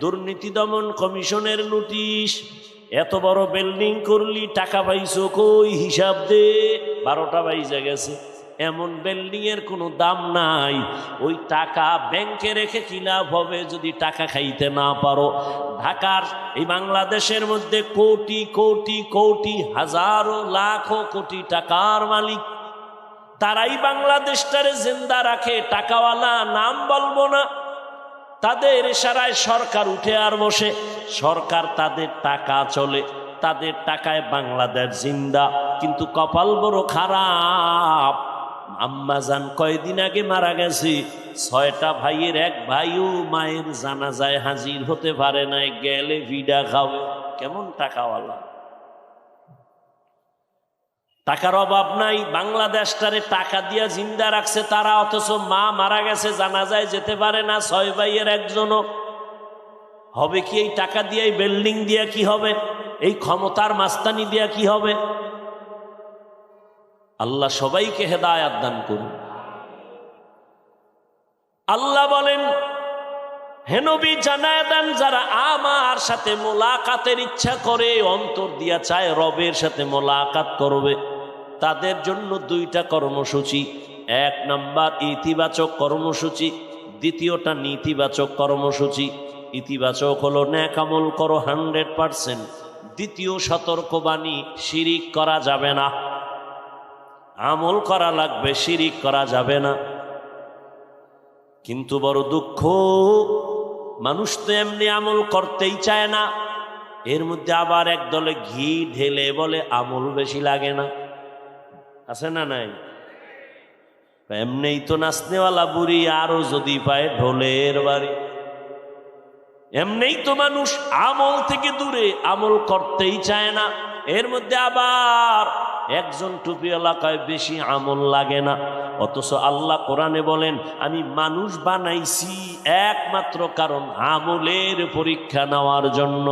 দুর্নীতি দমন কমিশনের নোটিশ, এত বড় বিল্ডিং করলি, টাকা পাইছো কই, হিসাব দে। 12টা বাজে গেছে, এমন বিল্ডিং এর কোনো দাম নাই। ওই টাকা ব্যাংকে রেখে কি লাভ হবে যদি টাকা খাইতে না পারো? ঢাকার এই বাংলাদেশের মধ্যে কোটি কোটি কোটি, হাজারো লাখো কোটি টাকার মালিক, তারাই বাংলাদেশটারে জিন্দা রাখে। টাকাওয়ালা নাম বলবো না, তাদের ইশারায় সরকার উঠে আর বসে। সরকার তাদের টাকা চলে, তাদের টাকায় বাংলাদেশ জিন্দা। কিন্তু কপাল বড় খারাপ। আম্মাজান কয়দিন আগে মারা গেছে, 6টা ভাইয়ের এক ভাইও মায়ের জানাজায় হাজির হতে পারে নাই, গেলে ভিডা খাবে। কেমন টাকাওয়ালা! টাকার অভাব নাই, বাংলাদেশটারে টাকা দিয়া জিন্দা রাখছে তারা, অথচ মা মারা গেছে, জানাজায় যেতে পারে না 6 ভাইয়ের একজনও। হবে কি এই টাকা দিয়ে, এই বিল্ডিং দিয়া কি হবে, এই ক্ষমতার মাস্তানি দিয়া কি হবে? আল্লাহ সবাইকে হেদায়াত দান করুন। আল্লাহ বলেন, হে নবী জানায় দেন, যারা আমার সাথে মোলাকাতের ইচ্ছা করে, অন্তর দিয়া চায় রবের সাথে মোলাকাত করবে, তাদের জন্য দুইটা কর্মসূচি। এক নাম্বার ইতিবাচক কর্মসূচি, দ্বিতীয়টা নেতিবাচক কর্মসূচি। ইতিবাচক হলো নেক আমল করো 100%। দ্বিতীয় সতর্কবাণী, শিরিক করা যাবে না। আমল করা লাগবে, শিরিক করা যাবে না। কিন্তু বড় দুঃখ, মানুষ তো এমনি আমল করতেই চায় না, এর মধ্যে আবার একদলে ঘি ঢেলে বলে আমল বেশি লাগে না। আছে না নাই? এমনিই তো নাচনেওয়ালা বুড়ি, আরো যদি পায় ঢোলের বাড়ি। এমনিই তো মানুষ আমল থেকে দূরে, আমল করতেই চায় না, এর মধ্যে আবার একজন টুপিওয়ালা কয় বেশি আমল লাগে না। অথচ আল্লাহ কোরআনে বলেন, আমি মানুষ বানাইছি একমাত্র কারণ আমলের পরীক্ষা নেওয়ার জন্য।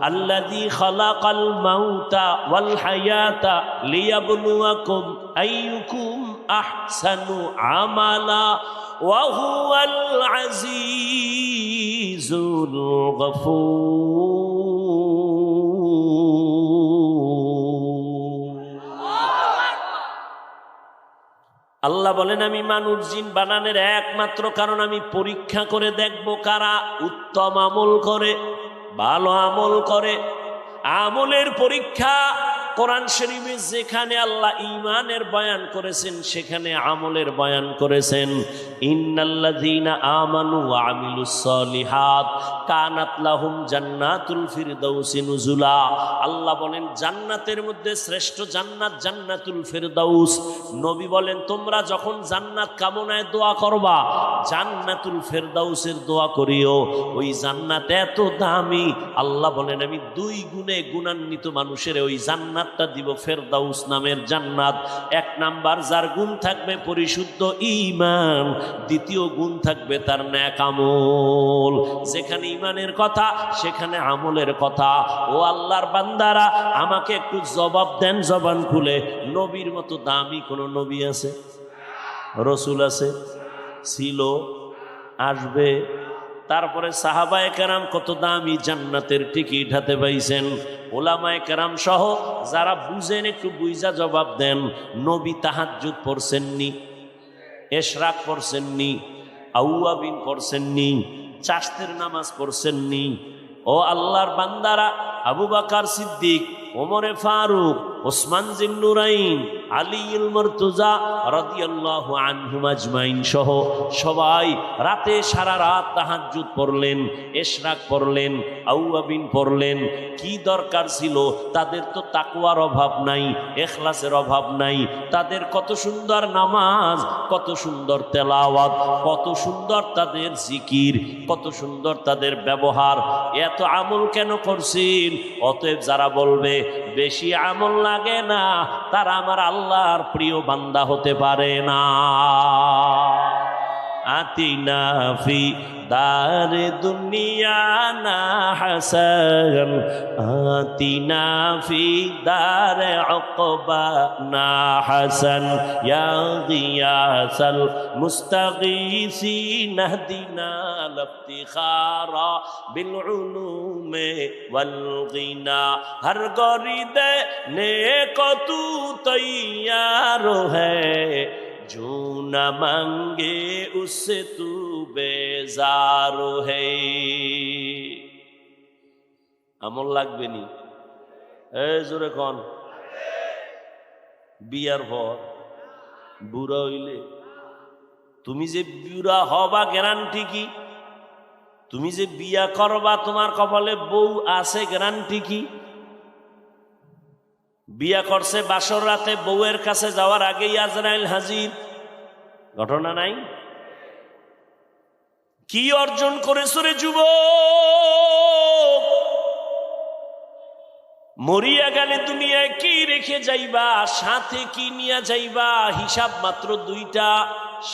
আল্লাযী খালাকাল মাউতা ওয়াল হায়াতা লিয়াবলুয়াকুম আইয়ুকুম আহসানু আমালা ওয়া হুয়াল আজিজুল গফুর। আল্লাহ বলেন, আমি মানুষ জিন বানানোর একমাত্র কারণ আমি পরীক্ষা করে দেখব কারা উত্তম আমল করে, ভালো আমল করে। আমলের পরীক্ষা কোরআন শরীফে যেখানে আল্লাহ ঈমানের বয়ান করেছেন, সেখানে আমলের বয়ান করেছেন। ইন্নাল্লাযীনা আমানু ওয়া আমিলুস সলিহাত কানাত লাহুম জান্নাতুল ফিরদাউসি নুজুলা। আল্লাহ বলেন, জান্নাতের মধ্যে শ্রেষ্ঠ জান্নাত জান্নাতুল ফিরদাউস। নবী বলেন, তোমরা যখন জান্নাত কামনায় দোয়া করবা, জান্নাতুল ফিরদাউসের দোয়া করিও। ওই জান্নাত এত দামি, আল্লাহ বলেন আমি 2 গুণে গুণান্বিত মানুষের ওই জান্নাতটা দিব, ফেরদাউস নামের জান্নাত। 1 নাম্বার, যার গুণ থাকবে পরিশুদ্ধ ঈমান। দ্বিতীয় গুণ থাকবে তার নেক আমল। যেখানে ঈমানের কথা, সেখানে আমলের কথা। ও আল্লাহর বান্দারা, আমাকে একটু জবাব দেন জবান খুলে, নবীর মতো দামি কোন নবী আছে? রসুল আছে? ছিল? আসবে? তারপরে সাহাবায়ে কেরাম কত দামি জান্নাতের টিকিট হাতে পাইছেন। ওলামায়ে কেরাম সহ যারা বুঝেন একটু বুঝা জবাব দেন। নবী তাহাজ্জুদ পড়ছেননি? ইশরাক পড়ছেননি? আউয়াবিন পড়ছেননি? চাশতের নামাজ পড়ছেননি? ও আল্লাহর বান্দারা, আবু বকর সিদ্দিক, ওমরে ফারুক, ওসমান জিন্নুরাইন, আলীউল মুরতজা রাদিয়াল্লাহু আনহুম আজমাইন সহ সবাই রাতে সারা রাত তাহাজ্জুদ পড়লেন, ইশরাক পড়লেন, আউয়াবিন পড়লেন। কি দরকার ছিল? তাদের তো তাকওয়ার অভাব নাই, ইখলাসের অভাব নাই। তাদের কত সুন্দর নামাজ, কত সুন্দর তেলাওয়াত, কত সুন্দর তাদের জিকির, কত সুন্দর তাদের ব্যবহার। এত আমল কেন করছেন? অতএব যারা বলবে বেশি আমল লাগে না, তারা আমার আল্লাহর প্রিয় বান্দা হতে পারে না। আতিনা ফি দারে দুনিয়া না হাসান, আতিনা ফি দারে উকবা না হাসান, ইয়া গিয়াসাল মুস্তাগীসিন নাহদিনা লফতিখারা বিল উলুমে ওয়াল গিনা। হর গরিদে নেকো তু তৈয়ার হ্যায়, जो न मांगे उससे तू बेजार है। আমল লাগবে নি? জোরে কন। বিয়ার পর বুড়া হইলে, তুমি যে বুড়া হবা গ্যারান্টি কি? তুমি যে বিয়া করবা, তোমার কপালে বউ আছে গ্যারান্টি কি? বিয়া করছে বাসর রাতে, বউয়ের কাছে যাওয়ার আগেই আজরাইল হাজির। ঘটনা নাই? কি অর্জন করেছো রে যুবক? মরিয়া গেলে দুনিয়ায় কি রেখে যাইবা, সাথে কি নিয়ে যাইবা? হিসাব মাত্র 2টা।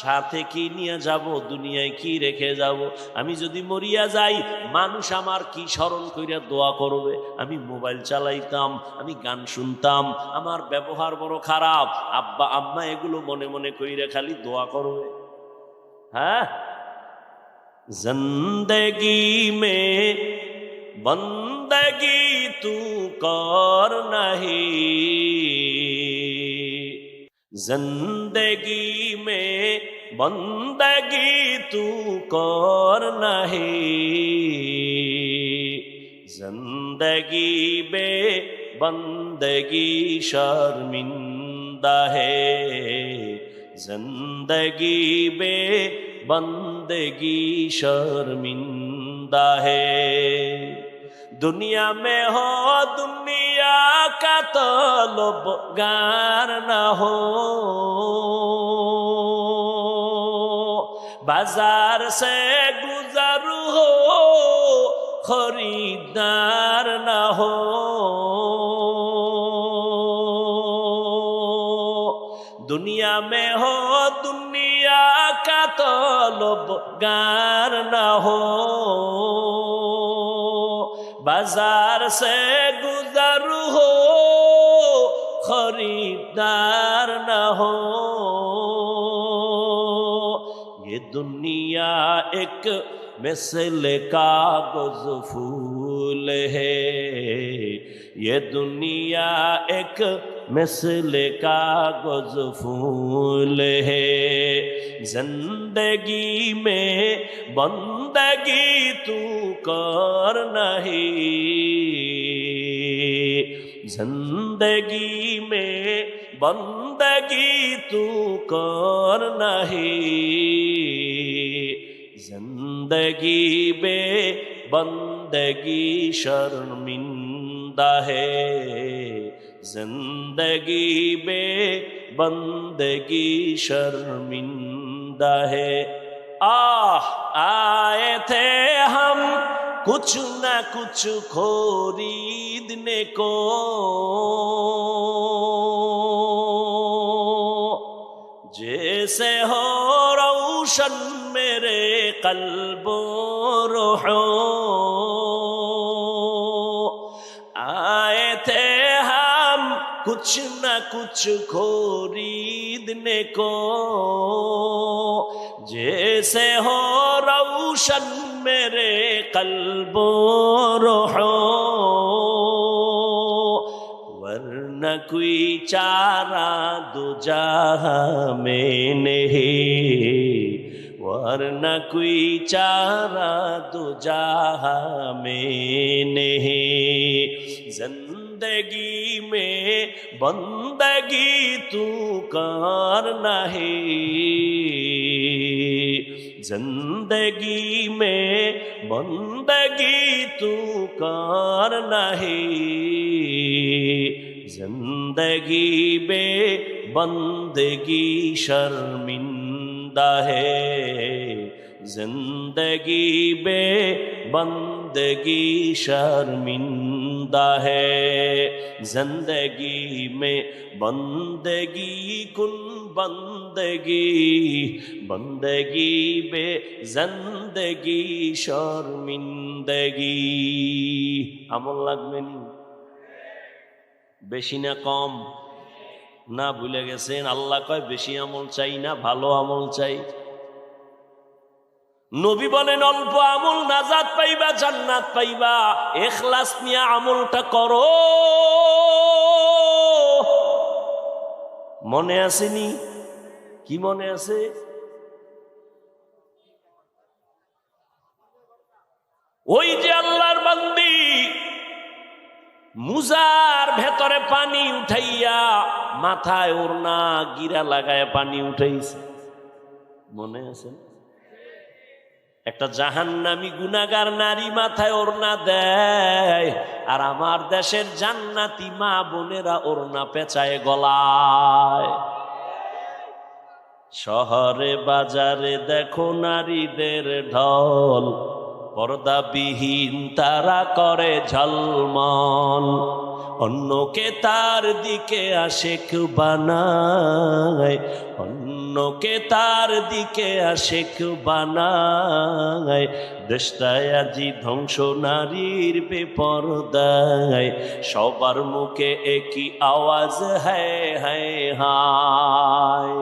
সাথে কি নিয়ে যাব, দুনিয়ায় কি রেখে যাব? আমি যদি মরিয়া যাই, মানুষ আমার কি স্মরণ কইরা দোয়া করবে? আমি মোবাইল চালাইতাম, আমি গান শুনতাম, আমার ব্যবহার বড় খারাপ, আব্বা আম্মা এগুলো মনে মনে কইরা খালি দোয়া করবে। হ্যাঁ, जिंदगी में बंदगी तू कर नहीं, जिंदगी में बंदगी तू कर नहीं, जिंदगी बे बंदगी शर्मिंदा है, जिंदगी बे बंदगी शर्मिंदा है। दुनिया में हो दुनिया का तलबगार न हो, बाजार से गुजर हो खरीदार न हो, दुनिया में हो दुनिया का तलबगार न हो, बाजार से गुजर हो खरीदार न हो। ये दुनिया एक मिसल कागज फूल है, ये दुनिया एक मिसल कागज फूल है, जिंदगी में बंदगी तू कर नहीं, जिंदगी में बंदगी तू कर नहीं, जिंदगी बे बंदगी शर्मिंदा है, जिंदगी बे बंदगी शर्मिंदा है। आए थे हम कुछ न कुछ खरीदने को, जैसे हो रोशन मेरे कल्बो रूहो, आए थे हम कुछ न कुछ खरीदने को, जैसे हो रोशन मेरे कल्बो रूहो, वरना कोई चारा दो जहां में नहीं, वरना कोई चारा दो जहां में नहीं, जिंदगी में बंदगी तू कर नहीं, जिंदगी में बंदगी तू कर नहीं, जिंदगी बे बंदगी शर्मिंदा है, जिंदगी बे बंदगी शर्मिंदा है, जिंदगी में बंदगी कुन बंदगी, बंदगी बे जिंदगी शर्मिंदगी। আমল লাগবে নি? বেশি না কম? না ভুলে গেছেন? আল্লাহ কয় বেশি আমল চাই না, ভালো আমল চাই। নবী বলেন অল্প আমল নাজাত পাইবা, জান্নাত পাইবা। ইখলাস নিয়ে আমলটা করো। মনে আসেনি? কি মনে আছে? ওই যে আল্লাহর বান্দি মুজার ভেতরে পানি উঠাইয়া মাথায় ওড়না গিরা লাগায় পানি উঠাইছে, মনে আছে? একটা জাহান্নামী গুনাহগার নারী মাথায় ওড়না দেয়, আর আমার দেশের জান্নাতি মা বোনেরা ওড়না পেঁচায় গলায়। শহরে বাজারে দেখো নারীদের ঢল, পর্দাবিহীন তারা করে ঝলমল, অন্যকে তার দিকে আশিক বানায়, অন্যকে তার দিকে আশিক বানায়। দেশটায় আজি ধ্বংস নারীর বেপরদায়, সবার মুখে একই আওয়াজ হ্যায় হায় হায়।